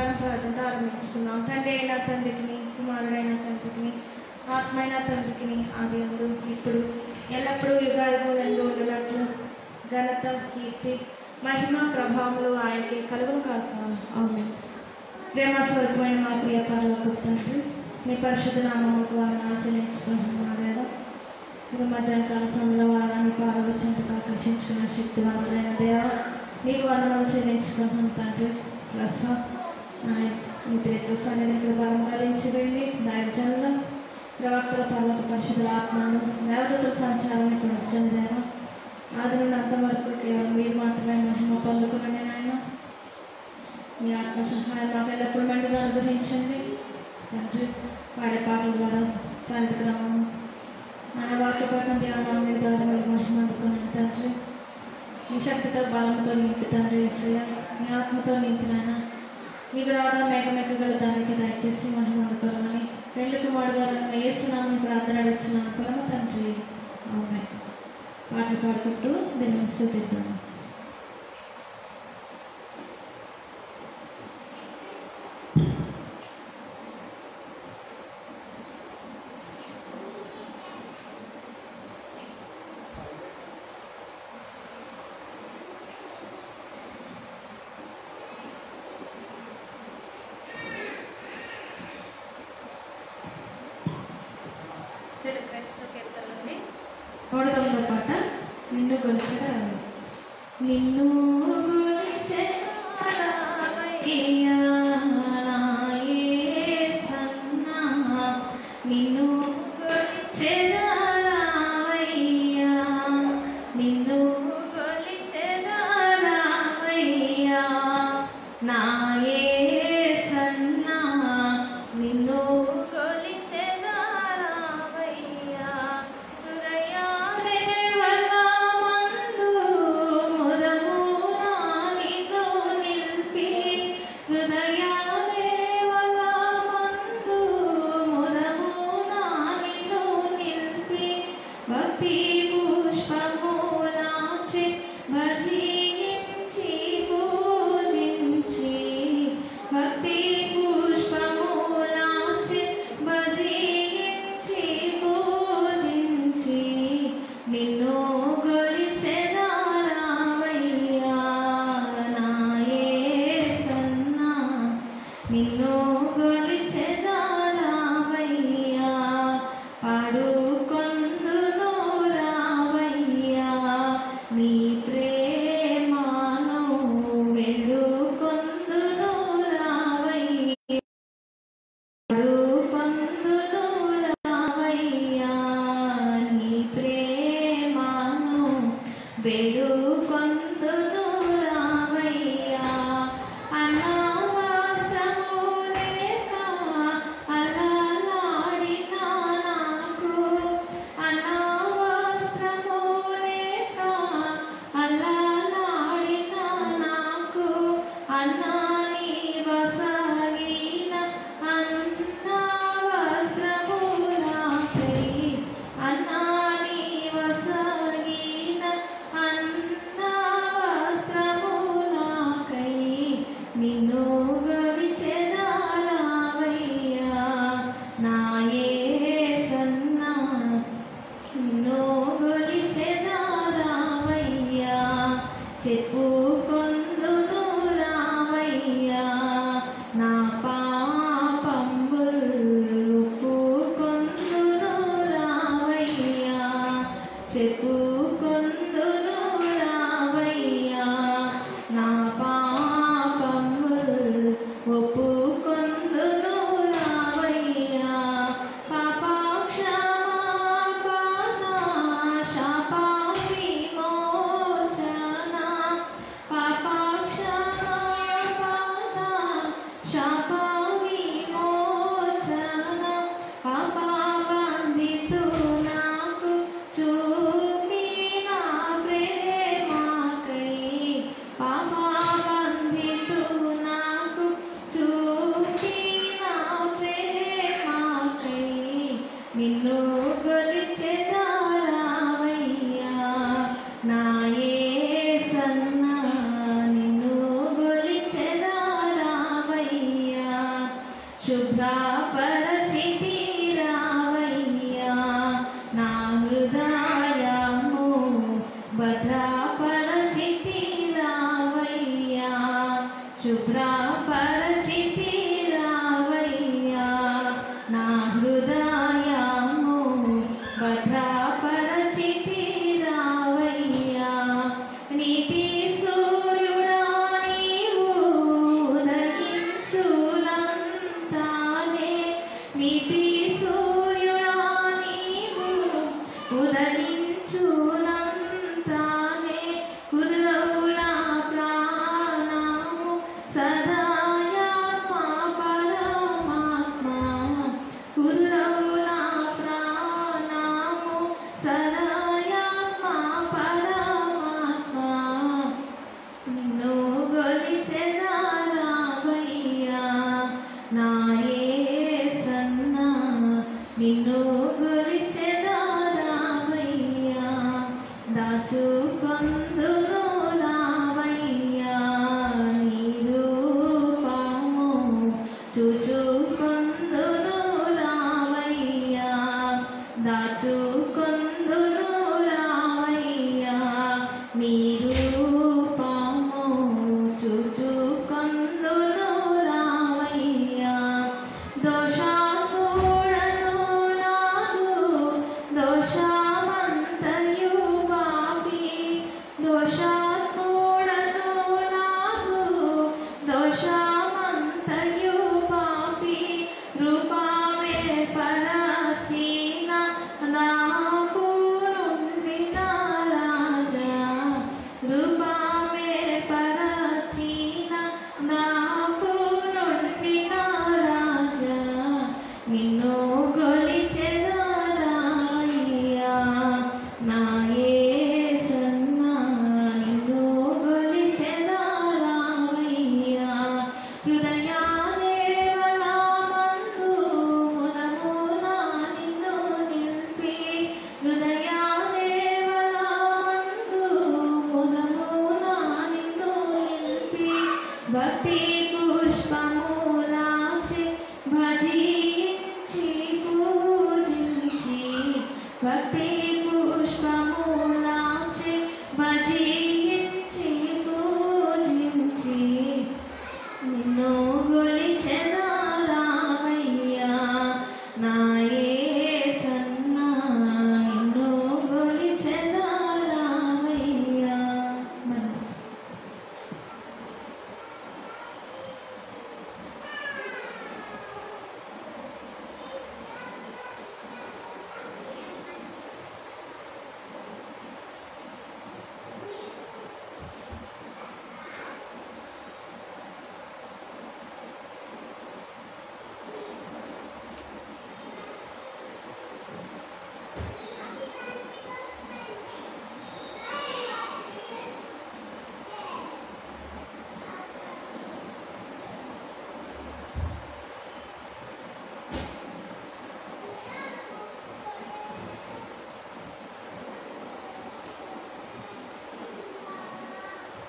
బంగారం ప్రార్థన ఆరంభించుకున్నాం. తండ్రి అయిన తండ్రికి, కుమారుడైన తండ్రికి, ఆత్మైన తండ్రికి ఆది అందు ఇప్పుడు ఎల్లప్పుడూ యుగాయుగములందు ఉండగట్లు ఘనత, కీర్తి, మహిమ, ప్రభావములు ఆయనకి కలుగును కాక. ఆమేన్. ప్రేమ స్వరూపమైన మా ప్రియ పరలోకపు తండ్రి, మీ పరిశుద్ధ నామముకు వందనాలు చెల్లించుకుంటున్నాను దేవా. ఇక మధ్యాహ్నకాల సమయంలో వారాన్ని పాలన చెంతకు ఆకర్షించుకున్న శక్తివంతులైన దేవా, మీకు వందనాలు చెల్లించుకుంటున్నాను తండ్రి. ప్రభా మీ తీర్థ సన్నిధిని ఇక్కడ బలం ధరించి వెళ్ళి దైవజనుల ప్రవక్తల పర్వత పరిశుద్ధుల ఆత్మను దేవదూతల సంచారాన్ని ఇక్కడ వచ్చిన దేవా. ఆది నుండి అంతవరకు కేవలం మీరు మాత్రమే మహిమ పొందుకునండి నాయన. మీ ఆత్మ సహాయం మాకు ఎల్లప్పుడు మెండుగా అనుగ్రహించండి తండ్రి. పాడే పాటల ద్వారా సాయంత్ర క్రమం ఆయన వాక్యపట్నం ధ్యానం ద్వారా మీరు మహిమ అందుకున్నాను తండ్రి. మీ శక్తితో బలంతో నింపి తండ్రి యేసయ్య, మీ ఆత్మతో నింపినాయన. మీకు రాగా మేకమెక్కగల దానికి దయచేసి మహిమ అందుకోవాలని పెళ్లికి వాడగాలని యేసునామని ప్రార్థన అడిచిన పరమ తండ్రి. ఆమేన్. పాటలు పాడుకుంటూ దీన్ని స్తుతిద్దాము. తెలుగు క్రైస్తవ కీర్తనలోని 109వ పాట, నిన్ను గొలిచెదా. నిన్ను గొలిచెదారవయ్యా నా యేసన్నా, నిన్ను గొలిచెదారవయ్యా, నిన్ను గొలిచెదారవయ్యా నా యేసన్నా, నిన్ను శుభ్రపరచితి రావయ్యా నా హృదయము భద్రపరచితి రావయ్యా శుభ్రపరచితి రావయ్యా నా హృదయము భద్రపరచితి రావయ్యా నీతి సూర్యుడా నీవు ఉదయించునంతానే నీతి సూర్యుడా నీవు ఉదయించునంతానే కుదురవు నా ప్రాణము సదాయాత్మ పరమాత్మ కుదురవు నా ప్రాణము సదాయాత్మ పరమాత్మ నిన్ను గొలిచెదారావయ్యా నా యేసన్న నిన్ను గొలిచెదారావయ్యా దాచుకొందును రావయ్యా నీ రూపము చూచుకొందును రావయ్యా దాచుకొందును రావయ్యా నీ రూపము చూచుకొందును రావయ్యా దోషాత్ముడను నాదు దోషమంతయు పాపి దోషాత్ముడను నాదు దోషమంతయు పాపి రూపమే పరచిన నాకు నుండి నా రాజా రూపమే పరచిన నాకు నుండి నా రాజా నిన్ను గొలిచెదారావయ్యా నా యేసన్న నిన్ను గొలిచెదారావయ్యా హృదయాదేవలామందు ముదమున నిన్ను నిలిపి హృదయాదేవలామందు ముదమున నిన్ను నిలిపి భక్తి పుష్పములాచి భజించి పూజించి భక్తి పుష్పములాచి భజించి పూజించి నిన్ను గొలిచెదారావయ్యా నా యేసన్న నిన్ను గొలిచెదారావయ్యా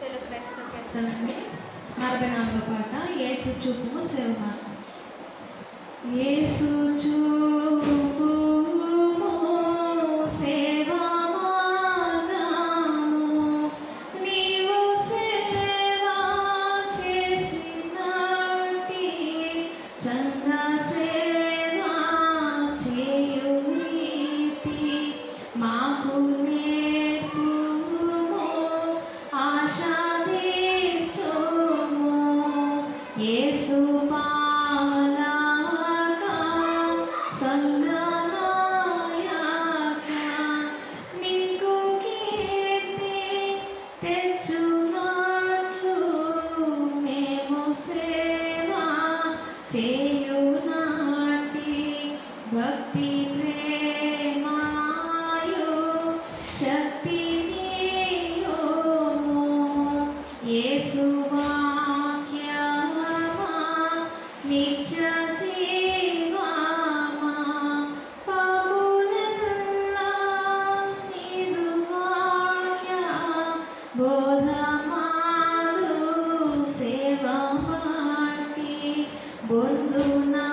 తెలుగు క్రైస్తవ కీర్తనండి 64వ పాట యేసు చూపుము సేవమార్గం యేసు చూపుము సేవమార్గము నీవు సేవ చేసినట్టి సంఘ సేవ చేయు నీతి మాకు నేర్పుము ఆశా తీర్చుము యేసు పాలక సంగనాయక నీకు కీర్తి తెచ్చునట్లు మేము సేవ చేయునాటి భక్తి ప్రేమాయు శక్తి నీయోము యేసు వాక్యమా నిత్య జీవమా పాపులెల్లా నీదు వాక్య బోధమాడు సేవ మాటి బొందునా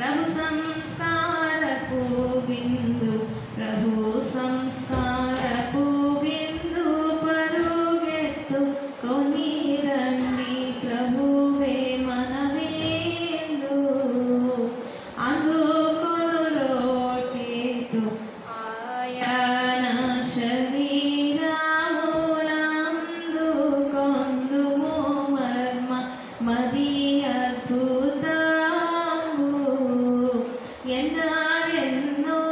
ప్రభు సంస్కారపు బిందు, ప్రభు సంస్కారపు బిందు పరుగెత్తు కొని రండి ప్రభువే మన విందు. అందుకొను రోటేతు ఆయన శరీరమునందు కొందుము మర్మ మది అద్భుతము. ఎందరెన్నో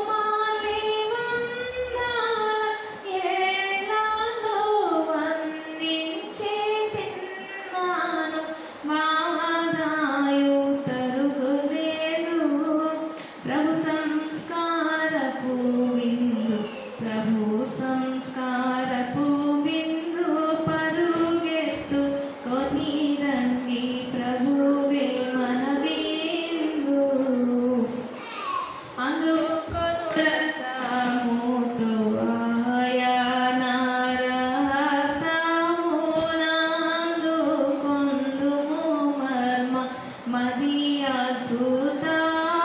మాలి వందల ఏళ్లలో వందించి తిన్నాను, వాదాయు తరుగులేదు. ప్రభు సంస్కారపు బిందు, ప్రభు సంస్కారపు బిందు పరుగెత్తు కొని రండి ప్రభువే మన బిందు. అందుకొను రసముతో ఆయన రక్తమునందు కొందుము మర్మ మది అద్భుతము.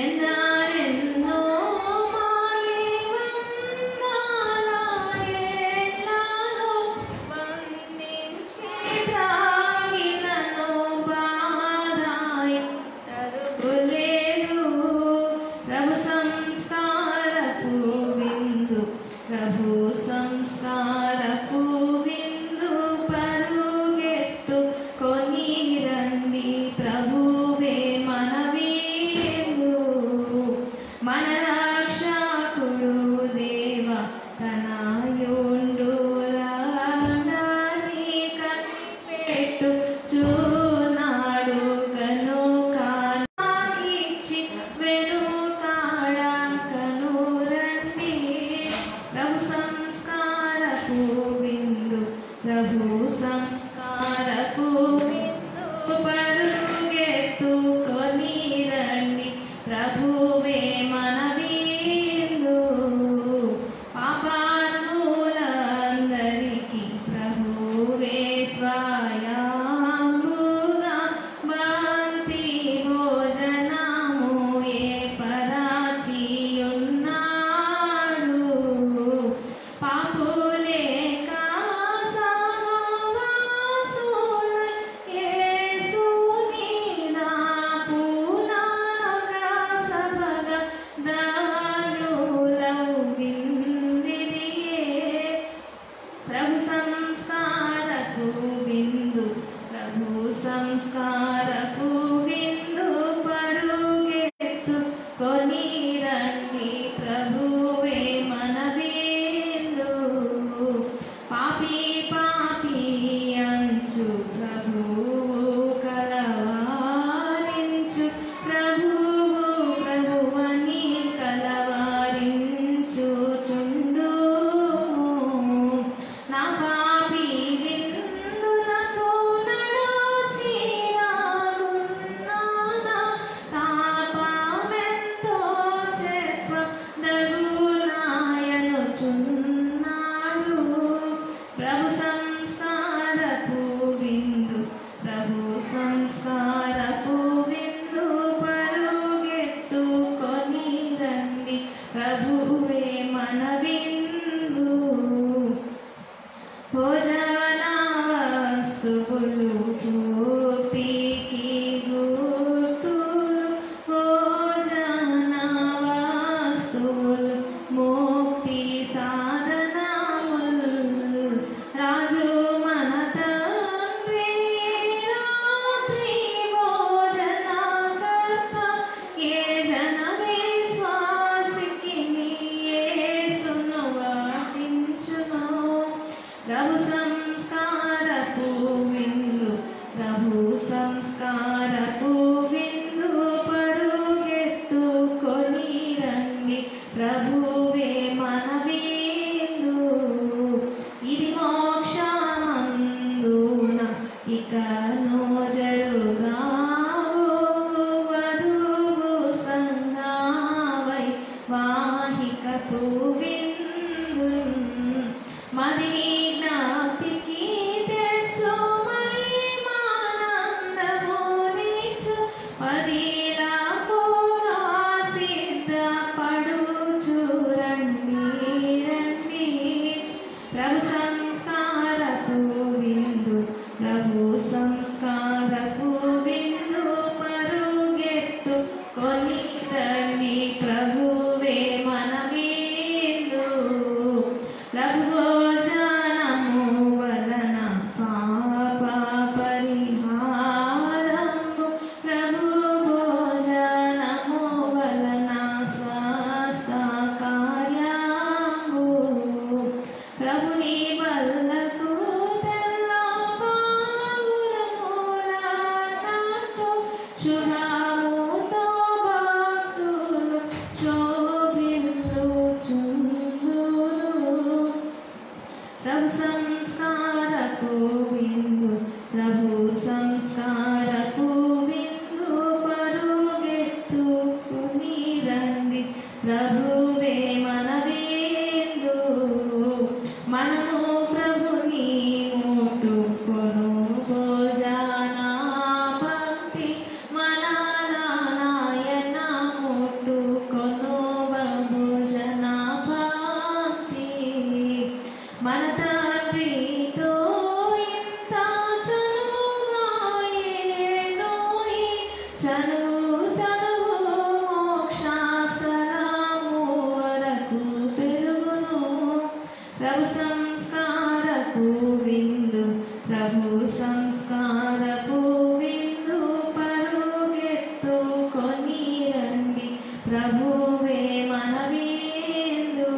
ఎందరెన్నో మాలి వందల ఏళ్లలో వందించి త్రాగినను, బాధాయు తరుగులేదు. ప్రభు సంస్కారపు బిందు, ప్రభు సంస్కారపు బిందు పరుగెత్తు కొని రండి ప్రభువే మన విందు. మన రక్షకుడు దేవ తనయుండు రాడని కనిపెట్టు చూనాడు గనుక నాకిచ్చి వెనుకాడకను రండి. ప్రభు సంస్కారపు బిందు, ప్రభు సంస్కారపు బిందు పరుగెత్తు పదిలాపోగా సిద్ధపడుచు రండి రండి ప్రభు సంస్కారపు విందు ప్రభు సంస్కారపు విందు పరుగెత్తు కొని రండి ప్రభువే మన విందు ప్రభు భోజనము వలన పాప పరిహారము ప్రభు భోజనము వలన స్వస్థ కార్యము ప్రభుని వల్లకు తెల్ల పావుల మూలనాటు శుభముతో భక్తులు శోభిల్లుచుందురు ప్రభు సంస్కారపు విందు ప్రభు సంస్కారపు విందు పరుగెత్తుకుని రండి ప్రభువే మన విందు మనము ప్రభుని ముట్టుకొను భోజన భక్తి మన నాయన ముట్టుకొను భోజన భక్తి మన తండ్రితో ఇంత చనువుగా ఏనోయి చనువు చనువు మోక్షస్థలము వరకు పెరుగును ప్రభు సంస్కారపు విందు ప్రభు సంస్కారపు విందు పరుగెత్తుకొని రండి ప్రభువే మన విందు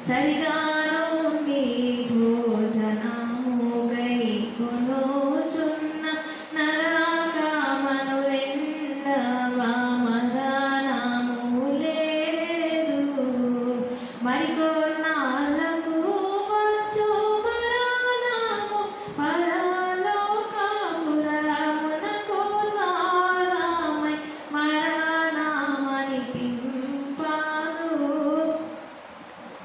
సరిగా నుండి భోజనము గైకొనుచున్న నరకమనులెన్నవ మరణము లేదు మరికొన్నాళ్ళకు వచ్చు మరణము పరలోకపురమునకు ద్వారమై మరణమనిపింపదు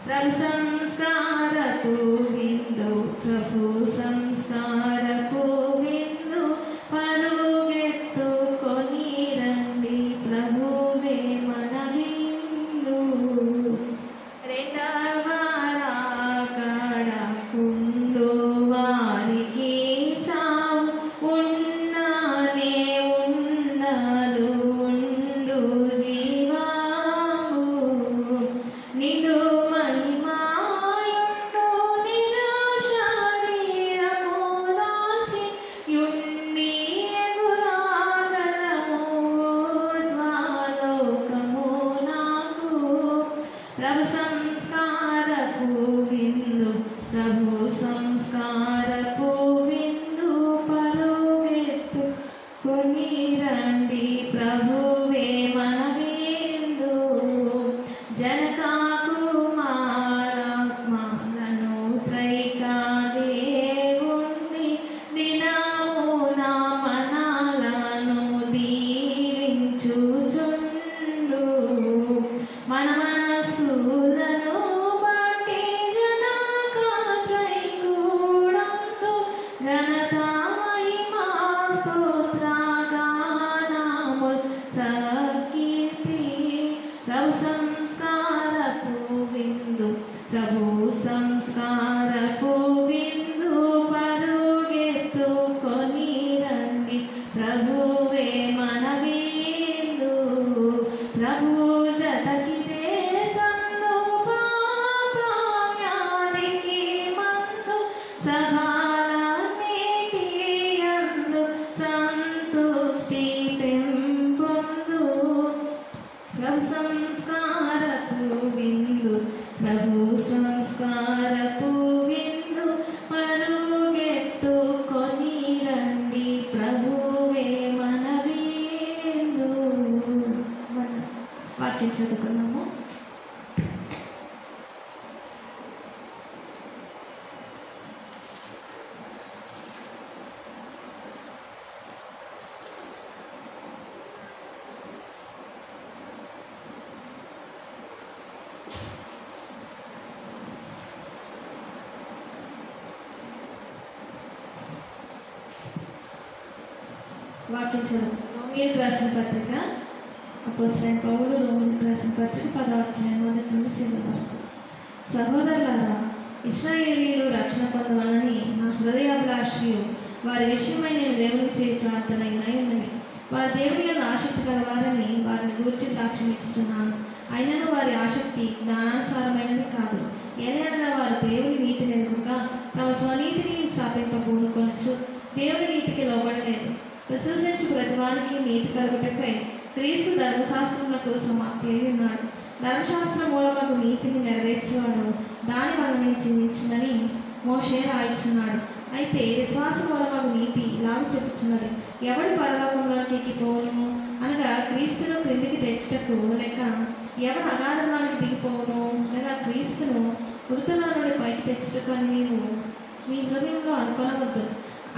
ప్రభు సంస్కారపు విందు ప్రభు సంస్కారపు విందు పరుగెత్తుకొని రండి ప్రభువే మన విందు రెండవ రాకడకుండు వారికి చావు ఉన్ననే ఉన్నదు ఉండు జీవము నిండు మహిమాయుండు నిజ శరీరము దాల్చి యుండి ఎగురాగలము ఊర్ధ్వలోకము నాకు ప్రభు సంస్కారపు విందు ప్రభు సంస్కారపు విందు పరుగెత్తు కొని రండి ప్రభువే మన విందు జనక కుమారత్మలను త్రైకా దేవుణ్ణి దినమున మనలను దీవించుచుండు మన మనస్సులను బట్టి జనక త్రైకూడందు ఘనత మహిమా స్తోత్ర గానముల్ సకీర్తి ప్రభు సంస్కారపు విందు ప్రభు సంస్కారపు విందు పరుగెత్తుకొని రండి ప్రభువే మన విందు ప్రభు జతకిదే సందు పాప వ్యాధికి మందు సభాలన్నిటి యందు సంతుష్టి పెంపొందు ప్రభు సంస్కారపు విందు ప్రభు సంస్కారపు విందు పరుగెత్తుకొని రండి ప్రభువే మన విందు వాక్యం చదువుకుందాము వాక్యం చదువుకుందాం రోమియోకి రాసిన పత్రిక అపోస్తలుడైన పౌలు రోమియోకి రాసిన పత్రిక 10వ అధ్యాయం 1 నుండి 7 వరకు. సహోదరులారా, ఇశ్రాయేలీయులు రక్షణ పొందవాలని నా హృదయాభిలాషయు వారి విషయమై నేను దేవునికి చేయి ప్రార్థన అయినవి. వారి దేవుని యొక్క ఆసక్తి కలవారని వారిని గూర్చి సాక్ష్యం ఇచ్చుచున్నాను. అయినను వారి ఆసక్తి జ్ఞానానుసారమైనది కాదు. ఏదైనా వారు దేవుని నీతిని ఎదుగుక తమ స్వనీతిని స్థాపింపబూనుకొనచ్చు దేవుని నీతికి లోబడలేదు. విశ్వసించు ప్రతివానికి నీతి కలుగుటకై క్రీస్తు ధర్మశాస్త్రములకు సమాప్తి అయి ఉన్నాడు. ధర్మశాస్త్రం మూలమగు నీతిని నెరవేర్చేవాడు దాని వలన జీవించునని మోషే రాయిచున్నాడు. అయితే విశ్వాసం మూలమగు నీతి ఇలాగ చెప్పుచున్నది, ఎవడు పరలోకంలోకి ఎక్కిపోవును అనగా క్రీస్తును క్రిందికి తెచ్చుటకు, లేక ఎవడు అగాధంలోనికి దిగిపోవును అనగా క్రీస్తును మృతుల నుండి పైకి తెచ్చుటకు అని నీవు నీ హృదయంలో అనుకొనవద్దు.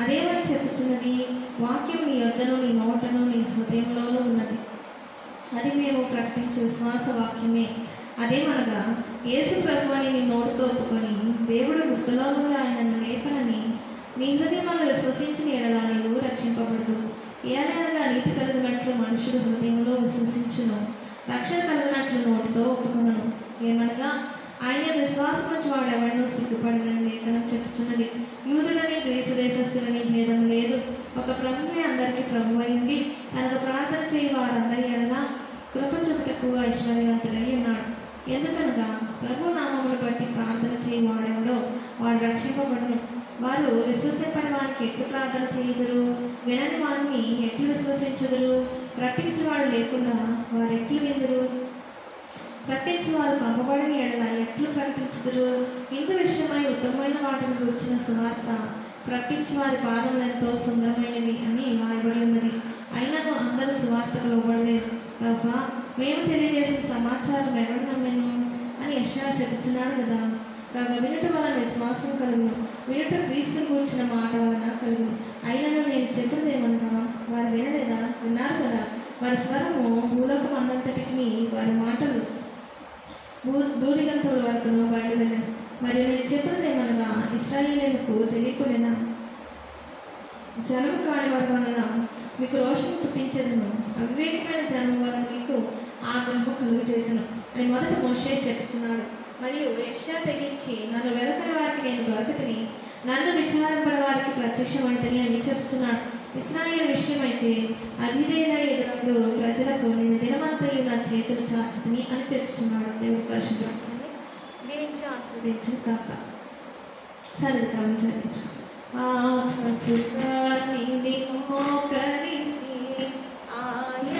అదేమని చెప్పుచున్నది, వాక్యం నీ యొద్దను నీ నోటను నీ హృదయంలోనూ ఉన్నది, అది మేము ప్రకటించే విశ్వాస వాక్యమే. అదేమనగా యేసు ప్రభువుని నీ నోటితో ఒప్పుకొని దేవుడు మృతులో నుండి ఆయనను లేపనని నీ హృదయంలో విశ్వసించిన ఎడల నీవు రక్షింపబడదు. ఏలైనగా నీతి కలిగినట్లు మనుషుడు హృదయంలో విశ్వసించును, రక్షణ కలిగినట్లు నోటితో ఒప్పుకొనను. ఏమనగా ఆయన విశ్వాసం నుంచి వాడు ఎవరినో సిగ్గుపడినని లేఖనం చెప్పుచున్నది. యూదులని గ్రీసు దేశస్థులని భేదం లేదు, ఒక ప్రభువే అందరికీ ప్రభు అయింది. తనకు ప్రార్థన చేయి వారందరి ఎడల కృప చూపుటకు ఐశ్వర్యవంతుడై ఉన్నాడు. ఎందుకనగా ప్రభు నామమును బట్టి ప్రార్థన చేయి వాడెవడో వాడు రక్షింపబడును. వారు విశ్వసింపని వారికి ఎట్లు ప్రార్థన చేయుదురు, వినని వారిని ఎట్లు విశ్వసించుదురు? ప్రకటించేవాడు లేకుండా వారు ఎట్లు విందురు? ప్రకటించేవారు పంపబడిన ఎడల ఎట్లు ప్రకటించుదురు? ఇందు విషయమై ఉత్తమమైన వాటిని గురించిన సువార్త ప్రకటించి వారి పాదములు ఎంతో సుందరమైనవి అని వాయబడి ఉన్నది. అయినను అందరూ సువార్తకు లోబడలేదు. ప్రభా, మేము తెలియజేసిన సమాచారం ఎవరు నమ్మెను అని యెషయా చెబుతున్నాడు కదా. కాగా వినుట వలన విశ్వాసం కలుగును, వినుట క్రీస్తు కూర్చిన మాట వలన కలుగును. అయినను నేను చెప్పినదేమనగా వారు వినలేదా? విన్నారు కదా. వారి స్వరము భూలోకం అందంతటికి, వారి మాటలు బూదిగంతుల వరకును బయలువెళ్ళను. మరియు నేను చెప్పినదేమనగా ఇశ్రాయేలీయులకు తెలియకునేనా? జనం కాని వారి వలన మీకు రోషం పుట్టించేదను, అవివేకమైన జనం వలన మీకు ఆగ్రహం కలుగు చేతును అని మొదట మోషే చెప్తున్నాడు. మరియు యెషయా తెగించి నన్ను వెదకని వారికి నేను దొరకతిని, నన్ను విచారింపని వారికి ప్రత్యక్షమైతని అని చెప్తున్నాడు. ఇశ్రాయేలు విషయమైతే అవిధేయులై ఎదురప్పుడు ప్రజలకు నేను దినమంతయు నా చేతులు చాచుతుని అని చెప్తున్నాడు. దేవుడు పరిశుభ్రతని దీవించి ఆస్వాదించు కాక. సరే కాలం చదివించు. మోకరించి ఆయన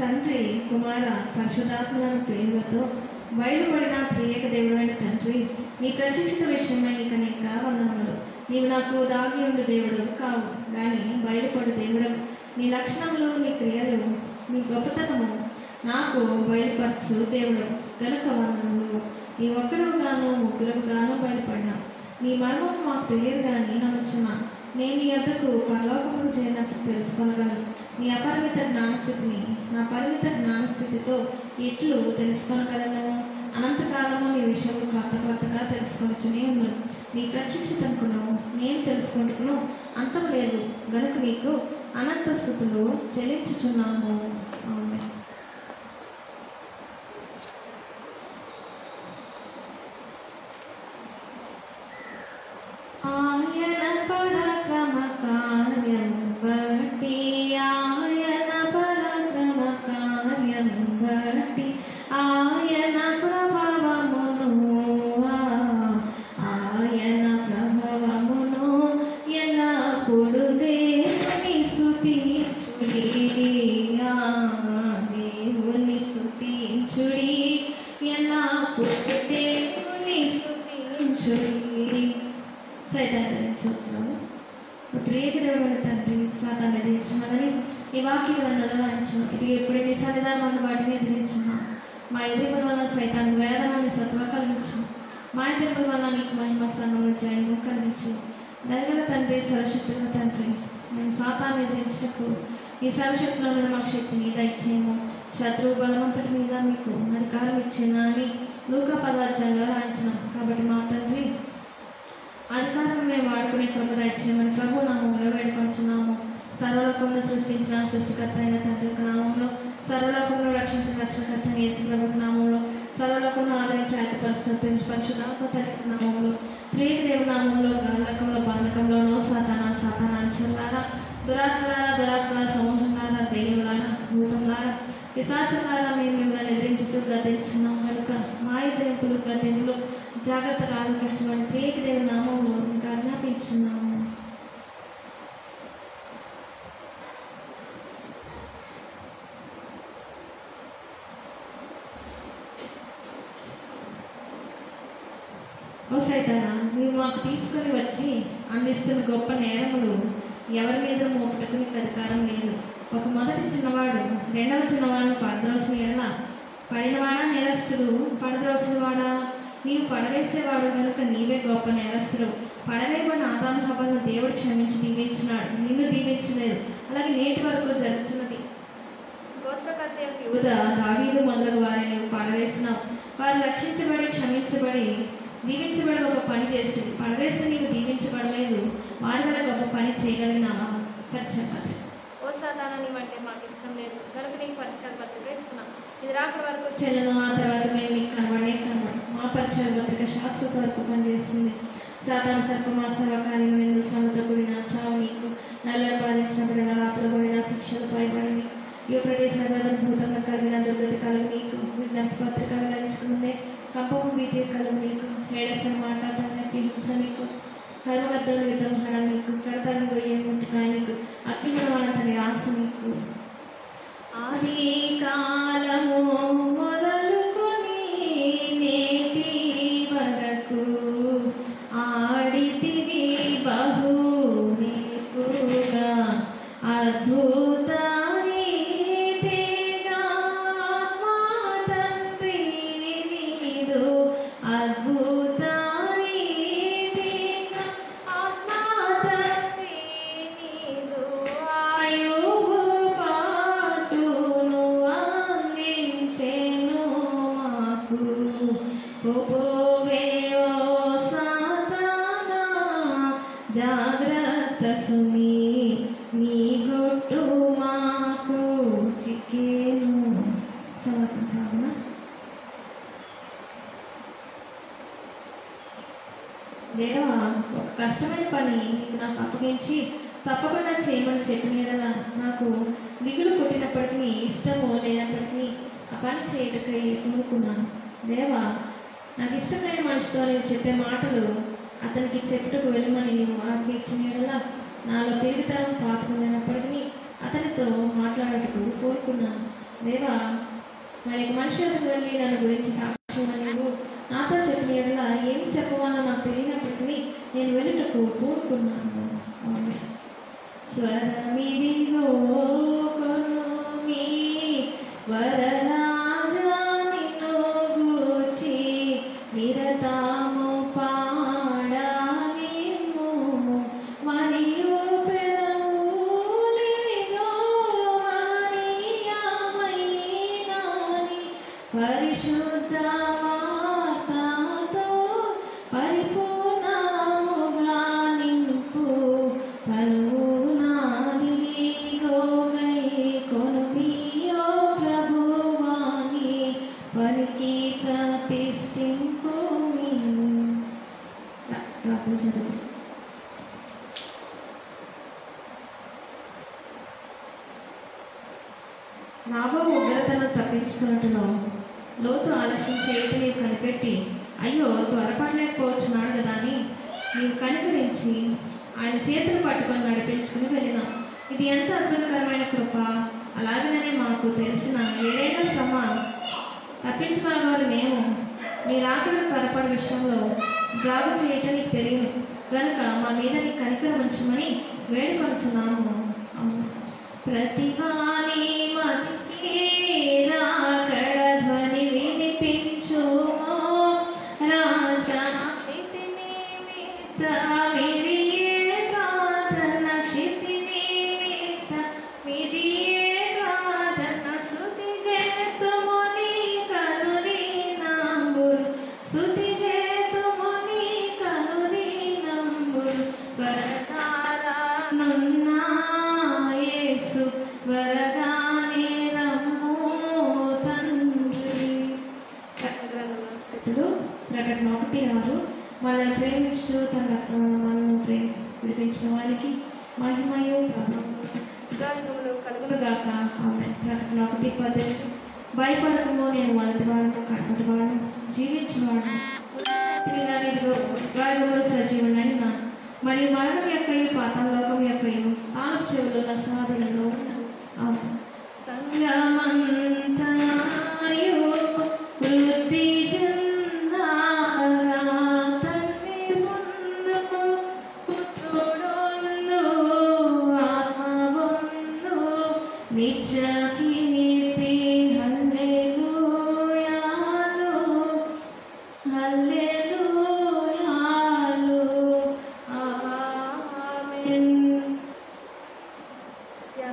తండ్రి, కుమార, పరిశుద్ధాత్మలను పేరులతో బయలుపడిన త్రియేక దేవుడైన తండ్రి, నీ ప్రత్యక్షత విషయమై నీకు అనేక వందనములు. నీవు నాకు దాగి ఉండు దేవుడు కావు, కానీ బయలుపడు దేవుడు. నీ లక్షణములు, నీ క్రియలు, నీ గొప్పతనము నాకు బయలుపరచు దేవుడు గనుక వందనములు. నీ ఒక్కడుగాను ముగ్గురుగాను బయలుపడినా నీ మర్మము మాకు తెలియదు కానీ నమ్ముచున్నా. నేను నీ వద్దకు పరలోకముకు చేరినప్పుడు తెలుసుకోగలను. నీ అపరిమిత జ్ఞానస్థితిని నా పరిమిత జ్ఞానస్థితితో ఎట్లు తెలుసుకోగలను? అనంతకాలము నీ విషయంలో క్రొత్తగా తెలుసుకొనిచునే ఉన్నాను. నీ ప్రత్యక్షతను నేను తెలుసుకుంటున్నాను, అంతం లేదు గనుక నీకు అనంత స్థుతులు చెల్లించుచున్నాము. ఆమేన్. ఆయన పరాక్రమ కార్యం బట్టి, ఆయన పరాక్రమ కార్యం బట్టి, ఆయన ప్రభావమును ఎల్లప్పుడు దేవుని స్తుతించుడి. ఈ వాక్య గ్రంథంలో రాయించాం. ఇది ఎప్పుడే నీ సన్నిధానం వాటిని ఎదిరించాం. మా ఎదురుల వల్ల సైతాన్ని వేదనాన్ని సత్వ కలిగించు. మా ఎదురుల వల్ల నీకు మహిమ స్థానంలో జయము కలిగించు. దయగల తండ్రి, సర్వశక్తుల తండ్రి, మేము సాతాన్ని ఎదిరించకు ఈ సర్వశక్తులను మాకు శక్తిని దయచేయము. శత్రువు బలవంతుడి మీద మీకు అధికారం ఇచ్చేనా అని లూకా 10 రాయించినాం. కాబట్టి మా తండ్రి అధికారం మేము వాడుకునే కృప దయచేయమని ప్రభు నామంలో వేడుకొంచున్నాము. సర్వలోకంలో సృష్టించిన సృష్టికర్త అయిన తండ్రి యొక్క నామంలో, సర్వలోకంలో రక్షించిన రక్షణకర్త అయిన యేసు ప్రభు నామంలో, సర్వలోకంలో ఆదరించి ఆయతపరుస్తున్న పరిశుద్ధాత్మ తండ్రి నామంలో, ప్రియ దేవుని నామంలో, గాఢకంలో బంధకంలోనో సాతానాన్ని చెల్లారా, దురాత్మల సమూహంలారా, దెయ్యంలారా, భూతంలారా, పిశాచలారా మేము మిమ్మల్ని ఎదిరించు గతించినాం కనుక మా ఎదిరింపులు గతింపులు జాగ్రత్తగా ఆలోచించమని ప్రియ దేవుని నామంలో ఇంకా ఆజ్ఞాపించున్నాము. ఓ సైతానా, నీవు మాకు తీసుకొని వచ్చి అందిస్తున్న గొప్ప నేరములు ఎవరి మీద మోపుటకు నీకు అధికారం లేదు. ఒక మొదటి చిన్నవాడు రెండవ చిన్నవాడిని పడద్రోసిన ఎడల పడినవాడా నేరస్తుడు, పడద్రోసిన వాడా నీవు పడవేసేవాడు కనుక నీవే గొప్ప నేరస్తుడు. పడవేయబడిన ఆదాము హవ్వలను దేవుడు క్షమించి దీవించినాడు, నిన్ను దీవించలేదు. అలాగే నేటి వరకు జరుగుతున్నది. గోత్రకర్త యూదా, దావీదు మొదలగు వారిని నీవు పడవేసినావు. వారు రక్షించబడి క్షమించబడి దీవించబడి గొప్ప పని చేసి పడవేసి నీవు దీవించబడలేదు. వారి వల్ల గొప్ప పని చేయగలిగినావా? పరిచయ పత్రిక. ఓ సాతానా, నీవంటే మాకు ఇష్టం లేదు కనుక నీకు పరిచయ పత్రిక ఇస్తున్నాం. ఇది రాక వరకు చెల్లను, ఆ తర్వాత మేము నీకు కనబడే మా పరిచయ పత్రిక శాశ్వత వరకు పనిచేస్తుంది. సాతాను సర్పమా సర్వకార్యం ఎందు శ్రమతో కూడిన చావు నీకు, నల్లని బాధించినప్పుడు రాత్రబడిన శిక్షలు పైబడి నీకు, యూఫ్రటీస్ నది భూతంగా కలిగిన దుర్గతి కలుగు నీకు, విజ్ఞప్తి పత్రిక వెల్లడించుకుందే కంపము భీతి కలుగు నీకు, ఏడసిన మాట తనపి హింస నీకు, కర్మబద్ధుల యుద్ధం హడ నీకు, కడతలను గొయ్యే ముట్టుకాయ నీకు, అగ్నివాణ తన రాస నీకు. ఆది కాలము మొదలుకొని నేటి వరకు ఆడితివి బహు నీకుగా అద్భుత జాగ్రత్త సుమి నీ గుట్టు మాకు చిక్కేను. సమర్పణ. దేవా, ఒక కష్టమైన పని నీకు నాకు అప్పగించి తప్పకుండా చేయమని చెప్పిన యెడల నాకు దిగులు పుట్టినప్పటికీ ఇష్టమో లేనప్పటికీ ఆ పని చేయటకై కోరుకున్నాను. దేవా, నాకు ఇష్టం లేని మనిషితో నేను చెప్పే మాటలు అతనికి చెప్పుటకు వెళ్ళమని నేను ఆజ్ఞ ఇచ్చిన యెడల నాలో తిరుగుతనం పాతుకున్నప్పటికీ అతనితో మాట్లాడటకు కోరుకున్నాను. దేవా, మరి మనిషి వద్దకు వెళ్ళి నన్ను గురించి సాక్ష్యం నీవు నాతో చెప్పిన యెడల ఏమి చెప్పవాలో నాకు తెలియనప్పటికీ నేను వెళ్ళుటకు కోరుకున్నాను. స్వరమిదిగో కొనుమి వరరాజా నిన్ను గూర్చి నిరతము పాడనిమ్ము మరియు పెదవులివిగో ఆనియామైనాని పరిశుద్ధ వార్తతో పరిపూర్ణముగా నింపు పనికి ప్రతిష్ఠింపు ప్రార్థించదు. నాబో ఉగ్రతను తప్పించుకున్నట్టులో లోతు ఆలస్యం చేయటం నీవు కనిపెట్టి అయ్యో త్వరపడలేకపోవచ్చున్నాడు కదా అని నీవు కనికరించి ఆయన చేతులు పట్టుకొని నడిపించుకుని వెళ్ళినాం. ఇది ఎంత అద్భుతకరమైన కృప! అలాగనే మాకు తెలిసిన ఏదైనా శ్రమ తప్పించుకున్నవారు మేము మీ రాకడకు త్వరపడే విషయంలో జాగు చేయటం నీకు తెలియదు కనుక మా మీద నీ కనికరం ఉంచమని వేడుకొంచున్నాము. అవును. ప్రతివాని మనకి రాకడ ధ్వని వినిపించుము రాజా క్షితి నిమిత్త మిదియే ప్రార్థన క్షితి నిమిత్త మిదియే ప్రార్థన స్తుతి చేతుము నీ కనుని నంబులు స్తుతి చేతుము నీ కనుని నంబులు వరదారానున్నా యేసు త్వరగానే రమ్ము తండ్రి. ప్రకటన 1:6 మనల్ని ప్రేమించు తన రక్తం మనల్ని విడిపించిన వారికి మహిమయు ప్రభావములు కలుగునుగాక ఆమేన్. ప్రకటన 1:10 భయపడకము నేను మొదటివాడును కడపటివాడును జీవించేవాడును ఇదిగో గాయములో సజీవునైన మరి మరణం యొక్కయు పాతాళలోకం యొక్కయు ఆరు చెవులు నా స్వాధీనంలో ఉన్నాను. సంగమంతాయు వృద్ధి చెందాగా తండ్రి ముందుకు పుత్రుడొందు ఆత్మ పొందు నిత్య కీర్తి హల్లెలూయాలు హల్లెలూయాలు ఆమేన్.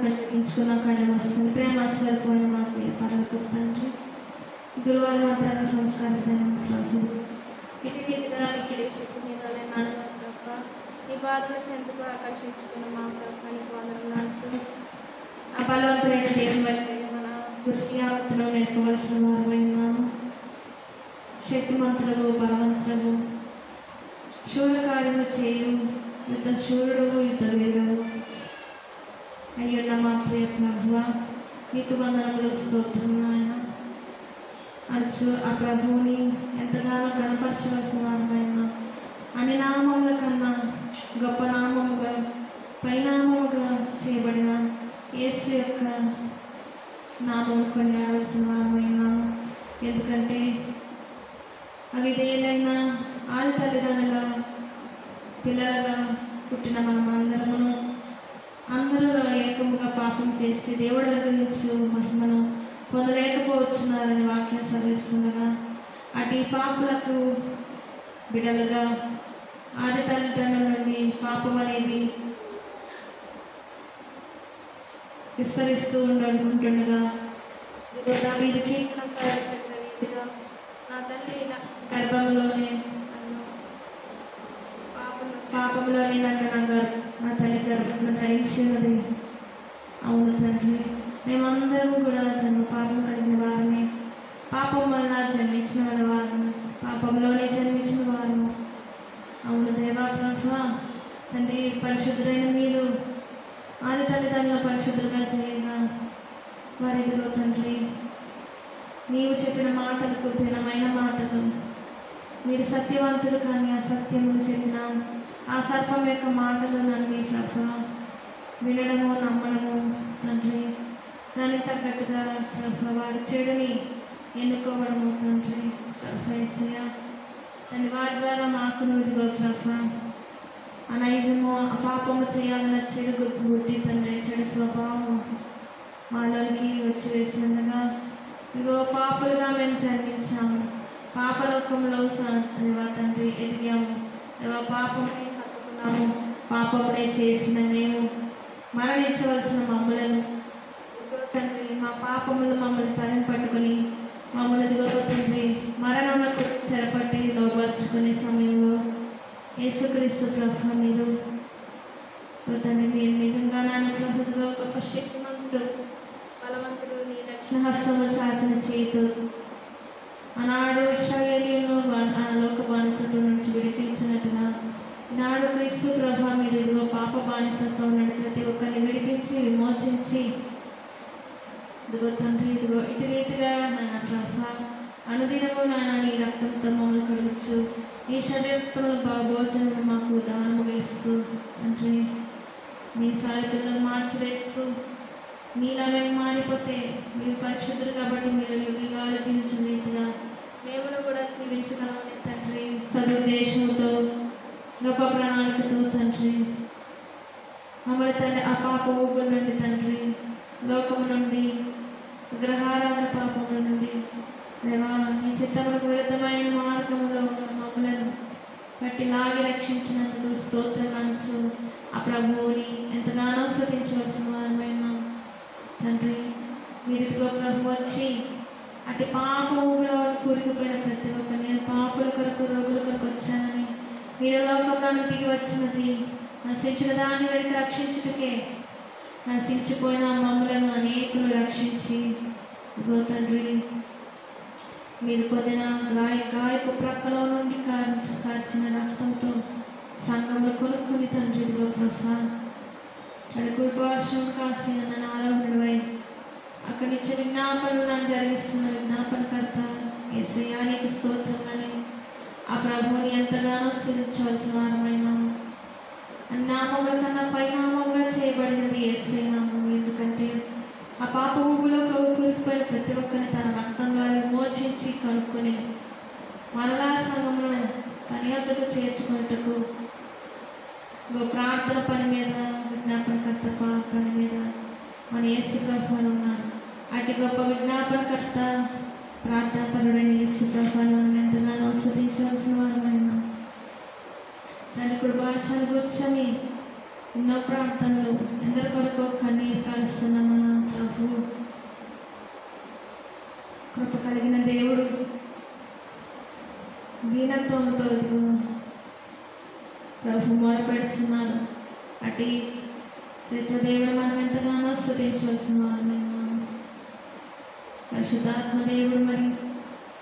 జరిగించుకున్న కాలం వస్తుంది. ప్రేమ స్వరూపమైన మాకు పరలోకపు తండ్రి గురువారం మాత్రాల సంస్కారమైన ప్రభు ఇటు రీతిగా ఇక్కడ శక్తి మీద తప్ప ఈ బాధల చెంతకు ఆకర్షించుకున్న మా ప్రభుత్వానికి వందనాలు. ఆ బలవంతులైన దేవుని వల్ల మన దృష్టి యావత్తును నేర్పవలసిన వారమైనాము. శక్తిమంతులు బలవంతులు శూరకార్యము చేయు యుద్ధ శూరుడు యుద్ధ వీరుడు అయ్యున్న మా ప్రియ ప్రభువా నీకు వందనములు స్తోత్రం నాయన. అచ్చు ఆ ప్రభువుని ఎంతగానో కనపరచవలసిన వారమైనా అన్ని నామముల కన్నా గొప్ప నామముగా పరిణామముగా చేయబడిన యేసు యొక్క నామము కొనియాడవలసిన వారమైనా. ఎందుకంటే అవి దేనైనా ఆది తల్లిదండ్రుల పిల్లలుగా పుట్టిన మనం అందరూ ఏకముగా పాపం చేసి దేవుడు అనుగ్రహించు మహిమను పొందలేకపోవచ్చున్నారని వాక్యం సెలవిస్తుండగా అటు పాపులకు బిడలుగా ఆది తల్లిదండ్రుల నుండి పాపం అనేది విస్తరిస్తూ ఉంటుండగా వీరి కీర్తన చెప్పిన రీతిగా నా తల్లి గర్భంలోనే పాపంలోనే నన్ను నా తల్లి గర్భంలో ధరించినది. అవును తండ్రి, మేమందరం కూడా జన్మ పాపం కలిగిన వారిని, పాపం వల్ల జన్మించిన వారిని, పాపంలోనే జన్మించిన వారు. అవును దేవా ప్రభువా తండ్రి, పరిశుద్ధులైన మీరు ఆది తల్లిదండ్రుల పరిశుద్ధులుగా చేయగా వారిదిగో తండ్రి నీవు చెప్పిన మాటలకు భిన్నమైన మాటలు, మీరు సత్యవంతులు కానీ అసత్యములు చెప్పిన ఆ సర్పం యొక్క మాటలు నన్ను ప్రభువా వినడము నమ్మడము తండ్రి, దానికి తగ్గట్టుగా ప్రభువా వారి చెడుని ఎన్నుకోవడము తండ్రి ప్రభువా తండ్రి వారి ద్వారా మాకు ఇదిగో ప్రభువా ఆ నైజము ఆ పాపము చేయాలన్న చెడు బుద్ధి తండ్రి చెడు స్వభావం మాలోనికి వచ్చి వేసిందగా ఇదిగో పాపలుగా మేము జన్మించాము, పాపలోకంలో తండ్రి ఎదిగాము, పాపమే హత్తుకున్నాము, పాపమునే చేసిన మేము మరణించవలసిన మమ్మలను తండ్రి మా పాపములు మమ్మల్ని తరం పట్టుకుని మమ్మల్ని ఇదిగో తండ్రి మరణములకు చెరపట్టి లోపరుచుకునే సమయంలో యేసుక్రీస్తు ప్రభు మీరు తండ్రి మీరు నిజంగా నాన్న ప్రభుత్వ గొప్ప శక్తిమంతుడు బలవంతుడు నీ దక్షిణ హస్తము చాచిన చేతు ఆనాడు ఇశ్రాయేలీయులను ఆ లోక బానిసత్వం నుంచి విడిపించినట్టుగా ఈనాడు క్రీస్తు ప్రభు మీరు ఇదిగో పాప బానిసత్వం నుండి ప్రతి ఒక్కరిని విడిపించి విమోచించి ఇదిగో తండ్రి ఇదిగో ఇటు రీతిగా నాయన ప్రభు అనుదినము నాయన నీ రక్తంతో మమ్మల్ని కలుగుచ్చు, ఈ శరీరంతో భోజనం మాకు దానముగా ఇస్తూ తండ్రి నీ సారితులను మార్చివేస్తూ నీలా మేము మారిపోతే మీరు పరిశుద్ధులు కాబట్టి మీరు యుగంగా ఆలోచించిన రీతిగా మేము కూడా జీవించగలమని తండ్రి సదుద్దేశంతో గొప్ప ప్రణాళికతో తండ్రి మమ్మల్ని తండ్రి ఆ పాప ఊగుల నుండి తండ్రి పట్టి లాగి రక్షించినందుకు స్తోత్రం అంచు ఆ ప్రభువుని ఎంతగానో స్తుతించవలసిన వారమైన తండ్రి. మీరు ఇదిగో ప్రభు వచ్చి అటు పాపములో కూరుకుపోయిన ప్రతి ఒక్క నేను పాపుల కొరకు రోగుల కొరకు వచ్చానని మీరు లోకంలో దిగి వచ్చినది నశించిన దాన్ని వెనక రక్షించుటకే. నశించిపోయిన మమ్మలను అనేకులు రక్షించి ఇదిగో తండ్రి మీరు పొందిన గాయపు ప్రక్కలో నుండి కార్చిన రక్తంతో సంఘములు కొనుక్కుని తండ్రి ఇదిగో ప్రభా చెడుకు ఉపవాసం కాసి అన్న ఆరోహణుడివై అక్కడి నుంచి విజ్ఞాపనలు నన్ను జరిగిస్తున్న విజ్ఞాపనకర్త యేసయ్యా నీకు స్తోత్రమని ఆ ప్రభువుని ఎంతగానో స్తుతించవలసిన వారమైన నామముల కన్నా పైనామంగా చేయబడినది యేసయ్య నామం. ఎందుకంటే ఆ పాప ఊబులో కూరుకుపోయిన ప్రతి ఒక్కరిని తన రక్తం ద్వారా విమోచించి కనుక్కొని మరలా సంఘంలో తన యొద్దకు చేర్చుకున్నట్టుకు ప్రార్థన పని మీద విజ్ఞాపనకర్త పని మీద మన యేసు ప్రభు ఉన్నారు. అటు గొప్ప విజ్ఞాపనకర్త ప్రార్థన పరుడైన యేసు ప్రభు ఎంతగానో స్తుతించవలసిన వారమైన తండ్రి కృపాశాలు కూర్చొని ఎన్నో ప్రార్థనలు ఎందరి కొరకు కన్నీరు కలుస్తున్న మన ప్రభు కృప కలిగిన దేవుడు దీనత్వంతో ప్రభు మొరపెడుచున్నారు. అటు దేవుడు మనం ఎంతగానో స్తుతించవలసిన వారమైన పరిశుద్ధాత్మ దేవుడు మరి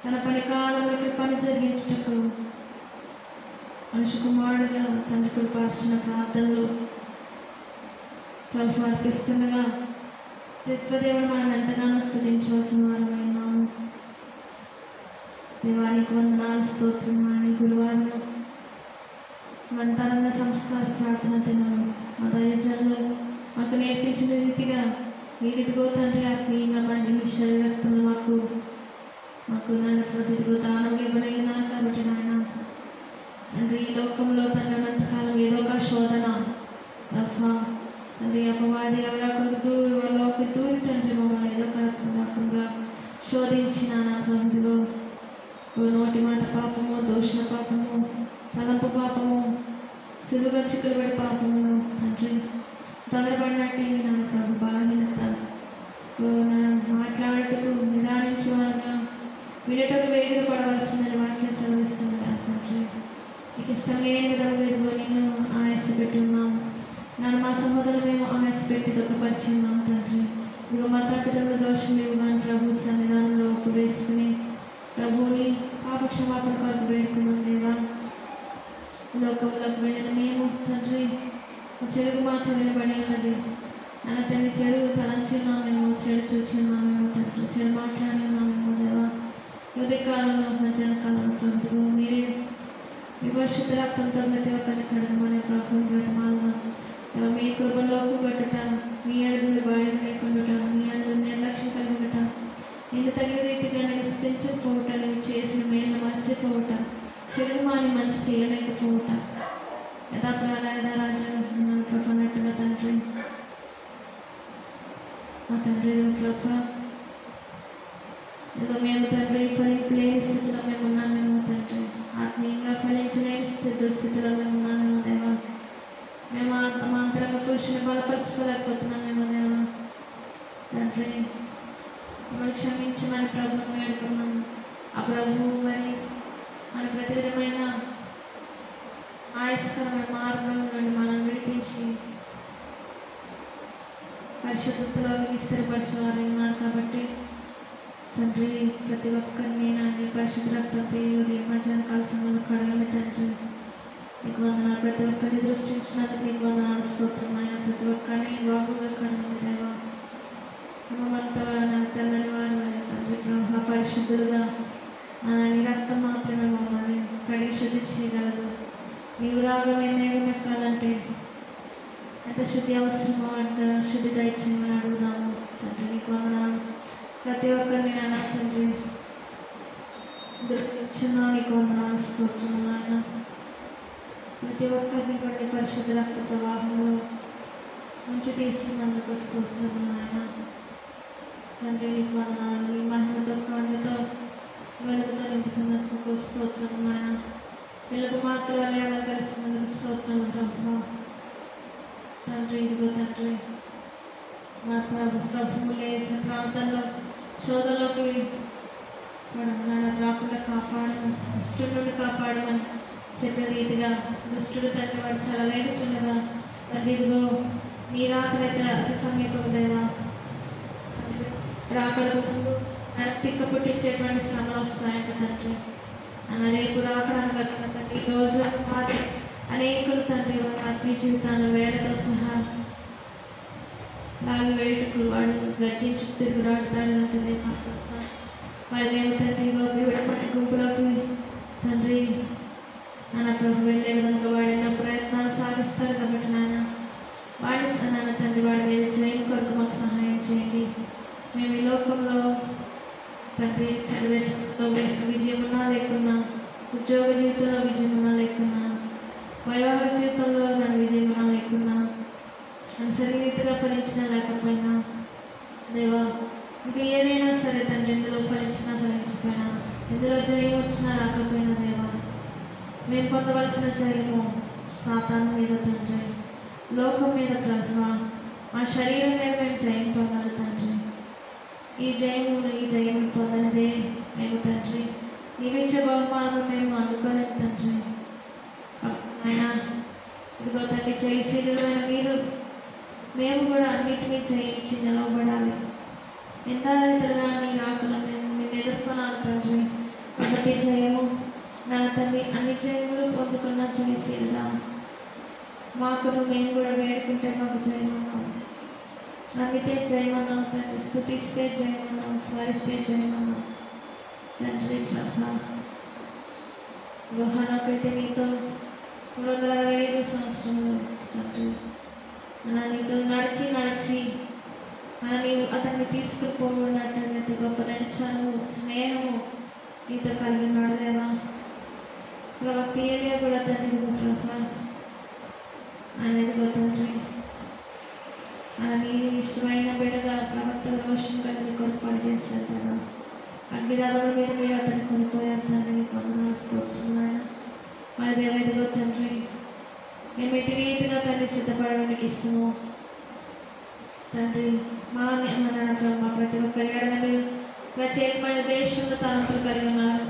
తన పని కాలంలో పని జరిగించటకు మనుషు కుమారుడుగా తండ్రి కృపార్చిన ప్రార్థనలు ప్రభు అర్పిస్తుండగా త్రిత్వదేవుడు మనం ఎంతగానో స్తుతించవలసిన వారమైన దేవానికి వందనాలు స్తోత్రం. అని గురువారం వంతరంగ సంస్కార ప్రార్థన దినాలు మా దైవజనులు మాకు నేర్పించిన రీతిగా మీరు ఇదిగో తండ్రి ఆత్మీయంగా మండి మీ శరీరక్తులు మాకు నాన్న ప్రతి ఇదిగో దానంగా ఇవ్వడైనారు. కాబట్టి నాయన తండ్రి ఈ లోకంలో తండ్రి ఉన్నంతకాలం ఏదో ఒక శోధన తండ్రి అపవాది ఎవరొకరికి దూరి తండ్రి మమ్మల్ని ఏదో ఒక రకంగా శోధించిన నా ప్రభుదిగో నోటి మాట పాపము, దోషణ పాపము, తలంపు పాపము, సిలువ చిక్కులుబడి పాపము తండ్రి తొందరపడినట్టే నాన్న ప్రభు బలహీనత మాట్లాడటకు నిదానించేవారుగా వినటకు వేగులు పడవలసిందని వాక్యం సెలవిస్తున్నారు. తండ్రి నీకు ఇష్టం లేని విధంగా ఇదిగో నేను ఆయాస పెట్టి ఉన్నాం. నన్ను మా సహోదరులు మేము ఆయాస పెట్టి దుఃఖపరిచి ఉన్నాం. తండ్రి ఇదిగో మా తప్పిదంలో దోషం లేవు కానీ ప్రభు సన్నిధానంలో ఒప్పు వేసుకుని ప్రభువుని పాప క్షమాపణ కొరకు వేడుకున్నాం. దేవా లోకంలోకి వెళ్ళిన మేము తండ్రి చెడుగు మా చెడుబడి ఉన్నది అన్న తండ్రి చెడు తలంచున్నామేమో, చెడు చూచున్నామేమో తండ్రి, చెడు మాట్లాడినామేమో దేవా. ఉదయకాలంలో మధ్యాహ్న కాలంలో ప్రభువు మీరే మీ పరిశుద్ధ రక్తంతో ప్రతి ఒక్కరిని కడగమనే ప్రభుత్వం బ్రతమాలుగా మీ కృపలోకి కట్టుట, మీ అడుగు మీ బాయిలు లేకుండా, మీ అడుగు నిర్లక్ష్యం కలిగి ఉండటం, నేను తగిన రీతిగా నిశ్చితించకపోవట, నువ్వు చేసిన మేలు మర్చిపోవట, చెడు మాని మంచి చేయలేకపోవట, యథారాజు అన్నట్టుగా తండ్రి మా తండ్రి ప్రభ ఇదిగో మేము తండ్రి లేని స్థితిలో మేము ఉన్నామేమో తండ్రి, ఆత్మీయంగా ఫలించలేని దుస్థితిలో మేము ఉన్నామేమో దేవా. మేము మా అంతరంగ పురుషుని బలపరచుకోలేకపోతున్నామేమో దేవా. తండ్రి మిమ్మల్ని క్షమించమని ప్రభుత్వం వేడుకున్నాము. ఆ ప్రభువు మరి మన ప్రతి విధమైన ఆయస్కరమైన మార్గం నుండి మనం విడిపించి పరిశుద్ధతలో స్థిరపరిచేవారు ఉన్నారు. కాబట్టి తండ్రి ప్రతి ఒక్కరిని నాని పరిశుద్ధ రక్తంతో మధ్యాహ్న కాల సమయంలో కడగని తండ్రి మీకు వందనాలు. ప్రతి ఒక్కరిని దృష్టించినందుకు మీకు వందనాలు స్తోత్రం. ఆయన ప్రతి ఒక్కరిని బాగుగా కడగని దేవా. మనమంతా నాకు తెల్లని వారు తండ్రి ప్రభా పరిశుద్ధులుగా నీ రక్తం మాత్రమే మమ్మల్ని కడిగి శుద్ధి చేయగలదు. నీవు రాగా మేము వేగం ఎక్కాలంటే ఎంత శుద్ధి అవసరమో అంత శుద్ధి దయచేయమని అడుగుదాము తండ్రి. నీకు వందనాలు. ప్రతి ఒక్కరిని నాన్న తండ్రి దృష్టించున్నా నీకు వందనాలు స్తోత్రం. నాయన ప్రతి ఒక్కరిని కొన్ని పరిశుద్ధ రక్త ప్రవాహంలో ఉంచి తీస్తున్నందుకు స్తోత్రం. నాయన తండ్రి నీకు వందనాలు. నీ మహిమతో కాళ్ళతో వెలుగుతో నింపుతున్నందుకు స్తోత్రం. నాయన పిల్లలకు మాత్రం వలయాలను కలిసినందుకు స్తోత్రం ప్రభు. తండ్రి ఇదిగో తండ్రి మా ప్రభువు లేని ప్రాంతంలో శోధలోకి నన్ను రాకుండా కాపాడమని, దుష్టుడి నుండి కాపాడమని చెప్పిన రీతిగా దుష్టుడు తండ్రి వాడు చాలా లేకుచుండగా తండ్రి ఇదిగో నీ రాకడైతే అతి సమీపం లేదా రాకడకు ముందు నాకు తిక్క పుట్టించేటువంటి శ్రమలు వస్తాయంట తండ్రి. అన్న రేపు రాకడానికి వచ్చిన తండ్రి ఈ రోజు మాది అనేకులు తండ్రి వారి ఆత్మీయ జీవితాన్ని వేడతో సహా లాగి వేటుకు వాడు గర్జించి తిరుగులాడుతాడు అంటుంది. మరి మేము తండ్రి విడపట్టి గుంపులోకి తండ్రి నాన్న ప్రభు వెళ్ళే విధంగా వాడు ఎన్నో ప్రయత్నాలు సాగిస్తాడు కాబట్టి నాన్న వాడి నాన్న తండ్రి వాడి మీద జయం కొరకు మాకు సహాయం చేయండి. మేము ఈ లోకంలో తండ్రి చదివే చదువులో విజయం ఉన్నా లేకున్నా, ఉద్యోగ జీవితంలో విజయం ఉన్నా లేకున్నా, వైవాహిక జీవితంలో నన్ను విజయం ఉన్నా లేకున్నా, నన్ను సరిరీతిగా ఫలించినా లేకపోయినా దేవా ఇంకా ఏదైనా సరే తండ్రి ఎందులో ఫలించినా ఫలించకపోయినా, ఎందులో జయం వచ్చినా రాకపోయినా దేవా మేము పొందవలసిన జయము సాతాను మీద తండ్రి, లోకం మీద ప్రభువా మా శరీరం మీద మేము జయం పొందాలి తండ్రి. ఈ జయమును పొందనిదే మేము తండ్రి నీవిచ్చే బహుమానం మేము అందుకోలేము తండ్రి. ఆయన ఇదిగో తండ్రి జయశీలుడైన మీరు మేము కూడా అన్నిటినీ జయించి నిలవబడాలి. ఎంత రైతులుగా నీ రాకలో మేము ఎదుర్కొనాలి తండ్రి. ఒకటి జయము నా తండ్రి అన్ని జయములు పొందుకున్న జయశీలుగా మాకును మేము కూడా వేడుకుంటే మాకు జయమన్నావు, నమ్మితే జయమన్నావు తండ్రి, స్తుతిస్తే జయమన్నావు, స్మరిస్తే జయమన్నావు తండ్రి. యోహానుకైతే నీతో 365 సంవత్సరములు తండ్రి నీతో నడిచి నీవు అతన్ని తీసుకుపోయినట్టు గొప్ప దర్శనము స్నేహము నీతో కలిగి ఉన్నాడు లేదా ప్రవక్త ఏలియా కూడా తండ్రి ప్రభా అనేది తండ్రి నీ ఇష్టమైన బిడ్డగా ప్రవక్త రోషం కలిగి కొనుగోలు చేస్తారు కదా. అగ్నిరాధుల మీద మీరు అతన్ని కొనుక్కోయారు తండ్రి, మీకు వందనాలు. మరి దేవైదిగో తండ్రి మేము ఎటు రీతిగా తండ్రి సిద్ధపడడానికి ఇష్టము తండ్రి. మా ప్రతి ఒక్కరి మీరు ప్రత్యేకమైన దేశంలో తలంపులు కలిగి ఉన్నారు.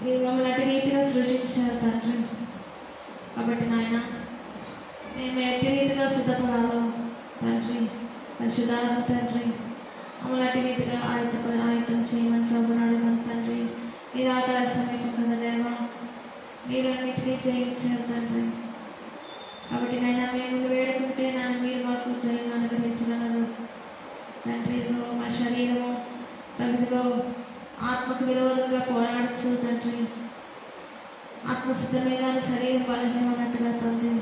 మీరు మమ్మల్ని అటు రీతిగా సృష్టించారు తండ్రి. కాబట్టి నాయన మేము ఎట్టి రీతిగా సిద్ధపడాలో తండ్రి, పరిశుద్ధాత్మ తండ్రి మమ్మల్ని అటు రీతిగా ఆయత్తం చేయమని ప్రభుని అడుగుతాను తండ్రి. మీరు అక్కడ సమీపం కదా దేవా, మీరు అన్నిటినీ జయించారు తండ్రి. కాబట్టి నైనా మేము వేడుకుంటే నన్ను మీరు మాకు జయం అనుగ్రహించగలరు తండ్రి. మా శరీరము ప్రభుత్వ ఆత్మకు విరోధంగా పోరాడుచు తండ్రి, ఆత్మసిద్ధమే కానీ శరీరం బలహీనం అన్నట్టుగా తండ్రి.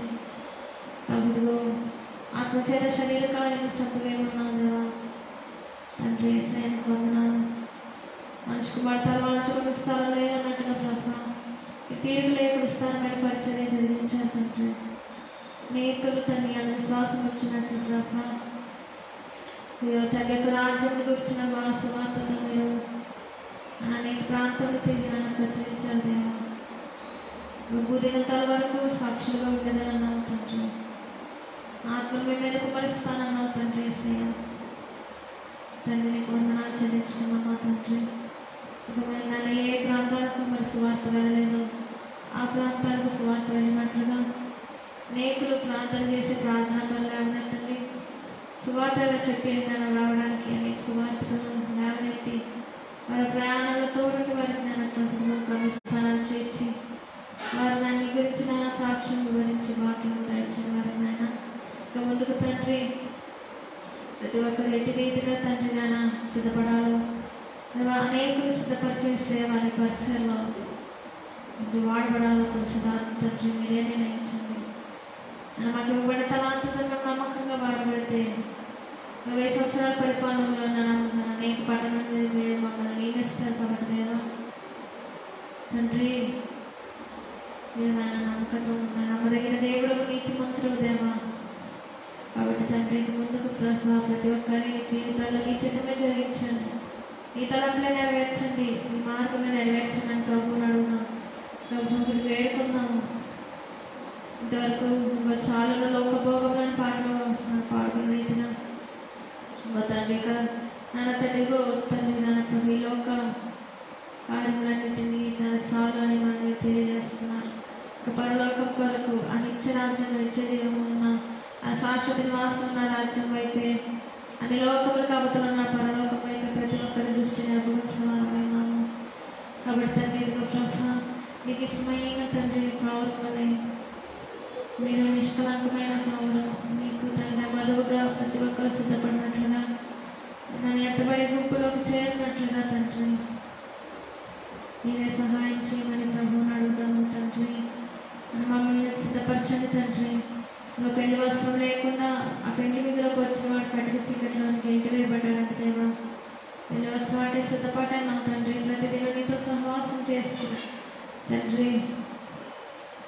ప్రభుత్వ ఆత్మచేత శరీర కార్యం చెప్పలేమన్నావు దేవా తండ్రి. ఏసయ్యకు వందనాలు. మనిషికి మడతాలు మార్చుకుని స్థలం లేదన్నట్టుగా ప్రభా తీరు లేక విస్తారమైన పరిచర్య జరిగించారు తండ్రి. అనేకులు తండ్రి అన్న విశ్వాసం వచ్చినట్టు ప్రభా మీరు తండ్రి యొక్క రాజ్యం గురించిన వార్తతో మీరు అనేక ప్రాంతాలు తిరిగి నన్ను ప్రచురించారు దేవా. భూదిగంతాల వరకు సాక్షులుగా ఉండేదన్నావు తండ్రి. ఆత్మను మీ మీద కుమరిస్తానన్నావు తండ్రి. ఏసయ్య తండ్రి నీకు వందనాలు చెల్లించుకున్నామా తండ్రి. నన్ను ఏ ప్రాంతాలకు మరి సువార్త వెళ్ళలేదు ఆ ప్రాంతాలకు సువార్త వెళ్ళినట్లుగా అనేకులు ప్రార్థన చేసే ప్రార్థన పనులు లేవనెత్తండి. సువార్తగా చెప్పి నన్ను రావడానికి అనేక సువార్తలు లేవనెత్తి వారి ప్రయాణాల తోడుండి వారికి నేను గమ్యస్థానాలు చేర్చి వారు దాన్ని గురించిన సాక్ష్యం వివరించి వాక్యం దాల్చిన వారికి నాయన ఇక ముందుకు తండ్రి ప్రతి ఒక్కరు ఎటు రీతిగా తండ్రి నాన్న సిద్ధపడాలో అనేకులు సిద్ధపరిచేసే వారి పరిచయలో వాడబడాలో పరిశుద్ధాత్మ తండ్రి మీరే నిర్ణయించండి. మాకు ఇవ్వబడిన తలాంతుతో నమ్మకంగా వాడబడితే 20 సంవత్సరాల పరిపాలనలో అనేక పట్టణాలు మీరు మమ్మల్ని నియమిస్తారు కాబట్టి దేవా తండ్రి మీరు నాన్న నమ్మకంతో నమ్మదగిన దేవుడు నీతిమంతుడు దేవా. కాబట్టి తండ్రి ముందుకు ప్రభావ ప్రతి ఒక్కరి జీవితాల్లో నీ చిత్తమే జరిగించండి, నీ తలంపులే నెరవేర్చండి, నీ మార్గంలో నెరవేర్చండి అని ప్రభువుని అడుగుతాం. ప్రభు వేడుకున్నాము. ఇంతవరకు చాలా లోకభోగంలోని పాటలు పాడుకున్న రీతిగా తండ్రి నాన్న తండ్రిగో తండ్రి నాన్న ప్రభు ఈ లోక కార్యములన్నింటినీ నాన్న చాలు అని మనం తెలియజేస్తున్నారు. ఇక పరలోకం కొరకు ఆ నిత్య రాజ్యం నిత్యజీవం ఉన్న ఆ శాశ్వత నివాసం ఉన్న రాజ్యం వైపే అన్ని లోకములు కాబతులు ఉన్న పరలోకం వైపు ప్రతి ఒక్కరి దృష్టిని అభివృద్ధిస్తున్నాము. కాబట్టి తండ్రి ఇదిగో ప్రభు నీకు ఇష్టమైన తండ్రి పౌరులని మీరు నిష్కలంకమైన పౌరం మీకు తండ్రి మధువుగా ప్రతి ఒక్కరు సిద్ధపడినట్లుగా నన్ను ఎత్తబడే గుంపులోకి చేరినట్లుగా తండ్రి మీరే సహాయం చేయమని ప్రభువుని అడుగుతాము. తండ్రి మమ్మల్ని సిద్ధపరచండి తండ్రి. ఇంకా పెళ్లి వస్త్రం లేకుండా ఆ పెళ్లి మీదలోకి వచ్చిన వాడు కటిక చీకట్లోనికి ఇంటి వేయబడ్డాడంటే దేవా పెళ్లి వస్త్రం అంటే సిద్ధపడ్డాను తండ్రి. ప్రతిదిన నీతో సహవాసం చేస్తూ తండ్రి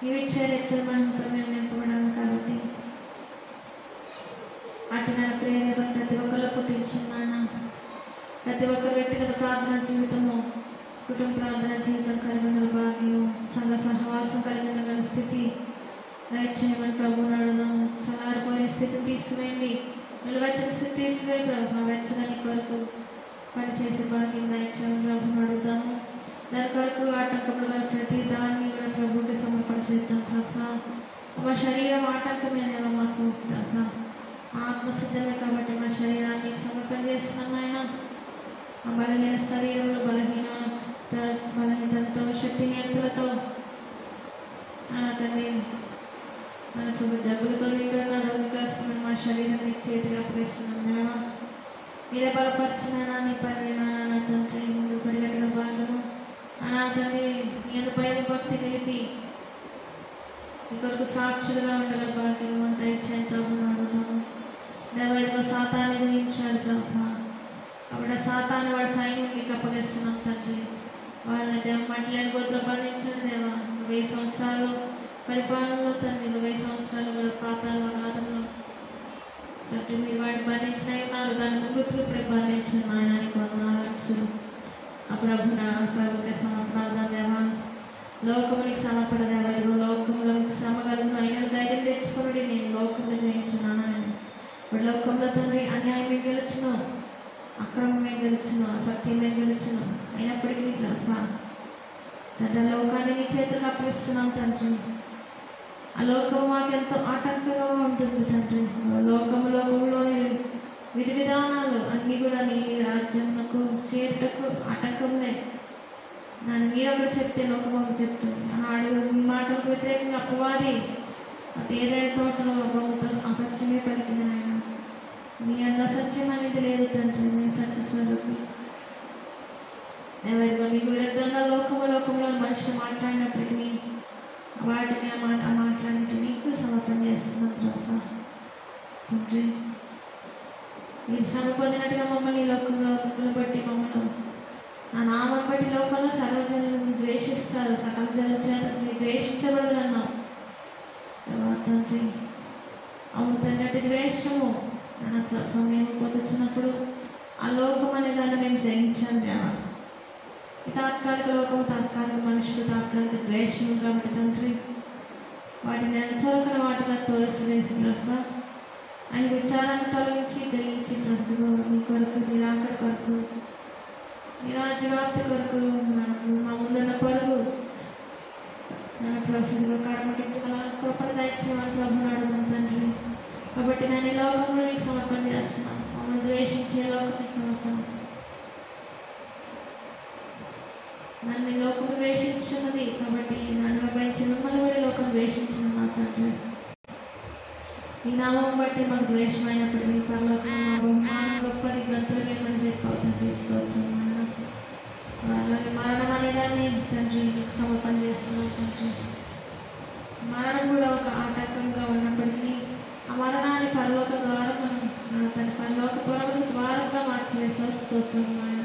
నీవు ఇచ్చే లెక్చర్మంతో మేము నింపబడాము. కాబట్టి అటు నా ప్రేరణ ప్రతి ఒక్కరిలో పుట్టించున్నాను. ప్రతి ఒక్కరి వ్యక్తిగత ప్రార్థన జీవితము కుటుంబ ప్రార్థన జీవితం కలిగి ఉన్న భాగ్యము సంఘ సహవాసం కలిగి ఉన్న స్థితి దయచేయమని ప్రభువుని అడుగుదాము. చల్లారిపోయే స్థితిని తీసివేయండి. నిలవచ్చిన స్థితి తీసివేయి ప్రభు. వెచ్చని కొరకు పనిచేసే భాగ్యం దయచేయమని ప్రభువుని అడుగుదాము. దాని కొరకు ఆటంకములు గారు ప్రతి దాన్ని కూడా ప్రభువుకి సమర్పణ చేద్దాం ప్రభు. మా శరీరం ఆటంకమేనేమో మాకు ప్రభు. ఆత్మసిద్ధమే కాబట్టి మా శరీరాన్ని సమర్పణ చేస్తున్నాం ఆయన. ఆ బలహీన శరీరంలో బలహీనతలతో శక్తిహీనతలతో తండ్రి మన ప్రభు జబ్బులతో నిండున్న రోగగ్రస్తమైన మా శరీరాన్ని చేతిగా అప్పగిస్తున్నాం దేవా. మీరే బలపరిచిన నీ పని నాన్న తండ్రి ముందు పరిగెట్టిన భాగము నా తండ్రి నేను భయం భక్తి నిలిపి ఇంకొకరికి సాక్షులుగా ఉండగల భాగ్యం అంతా ఇచ్చాను ప్రభుని అడుగుతాము దేవా. ఇదిగో సాతాన్ని జయించాలి ప్రభు. కాబట్టి సాతాన్ని వాడి సైన్యం మీకు అప్పగిస్తున్నాం తండ్రి. వాళ్ళని దేవ మట్లేని గోత్రం బంధించండి దేవా. 1000 సంవత్సరాలు పరిపాలనలో తండ్రి 1000 సంవత్సరాలు కూడా పాతాల అగాధంలో తండ్రి మీరు వాడిని బంధించిన ఉన్నారు. దాని ముగ్గురు ఇప్పుడే బంధించిన ఆయనకి 100 లక్షలు ఆ ప్రభుకి సమర్పణ దేవా. లోకమునికి సమర్పణ దేవా. ఇదిగో లోకంలో శ్రమగలను అయిన ధైర్యం తెచ్చుకోండి. నేను లోకంలో జయించున్నాను నేను. ఇప్పుడు లోకంలో తండ్రి అన్యాయమే గెలుచును, అక్రమమే గెలుచును, అసత్యమే గెలుచును. అయినప్పటికీ నీ ప్రభు తండ్రి లోకాన్ని నీ చేతులకు అప్పగిస్తున్నాం తండ్రి. ఆ లోకం మాకెంతో ఆటంకంగా ఉంటుంది తండ్రి. లోకంలోని విధి విధానాలు అన్నీ కూడా నీ రాజ్యంకు చేరుటకు ఆటంకంలే. నన్ను మీరు ఒకటి చెప్తే లోకం చెప్తుంది. ఆనాడు మీ మాటలకు వ్యతిరేకంగా అపవాది అది ఏదైనా తోటలో బహుతో అసత్యమే పలికింది ఆయన. మీ అంత అసత్యం అనేది లేదు తండ్రి. నేను సత్యస్వరూపి ఎవరిగా మీకు విరుద్ధంగా లోకంలో మనుషులు మాట్లాడినప్పటికీ వాటిని ఆ మాట్లాడినట్టు నీకు సమర్పణ చేస్తున్నాం ప్రభు. తండ్రి మీరు శ్రమ పొందినట్టుగా మమ్మల్ని లోకంలో మిమ్మల్ని బట్టి మమ్మల్ని ఆ నామం బట్టి లోకంలో సర్వజనులు ద్వేషిస్తారు. సకల జనుల చేత మీరు ద్వేషించబడదు అన్నాం తండ్రి. అవును తండ్రి ద్వేషము నా ప్రభు మేము పొందుతున్నప్పుడు ఆ లోకం అనే దాన్ని మేము జయించాలి దేవా. తాత్కాలిక లోకం, తాత్కాలిక మనుషులు, తాత్కాలిక ద్వేషము కాబట్టి తండ్రి వాటిని చౌకన వాటిగా తోసివేసి ప్రభు ఆయన విచారాన్ని తొలగించి జయించి ప్రభు మీ కొరకు మీరు అక్కడ కొరకు మీ రాజ్యవ్యాప్తి కొరకు మా ముందున్న పరుగు నా ప్రభుత్వ కడమటించగల కృపణ దయచేయమని ప్రభుని అడుగుతాం తండ్రి. కాబట్టి నేను ఈ లోకంలో నీకు సమర్పణ చేస్తున్నాను. మమ్మల్ని ద్వేషించే లోకానికి సమర్పణ. నన్ను ఈ లోకం ద్వేషించినది కాబట్టి నన్ను వెంబడించి మిమ్మల్ని కూడా లోకం ద్వేషించిన మా తండ్రి. ఈ నామం బట్టి మాకు ద్వేషమైనప్పుడు మీ పరలోకం మా బహుమానం గొప్పది గంతులు మిమ్మల్ని చెప్పవుతుంది స్తోత్రం. అలాగే మరణం అనేదాన్ని తండ్రి మీకు సమర్పణ చేస్తున్నాం తండ్రి. మరణం కూడా ఒక ఆటంకంగా ఉన్నప్పటికీ ఆ మరణాన్ని పరలోక ద్వారం తన పరలోక పొరల ద్వారంగా మార్చివేసే స్తోత్రం ఆయన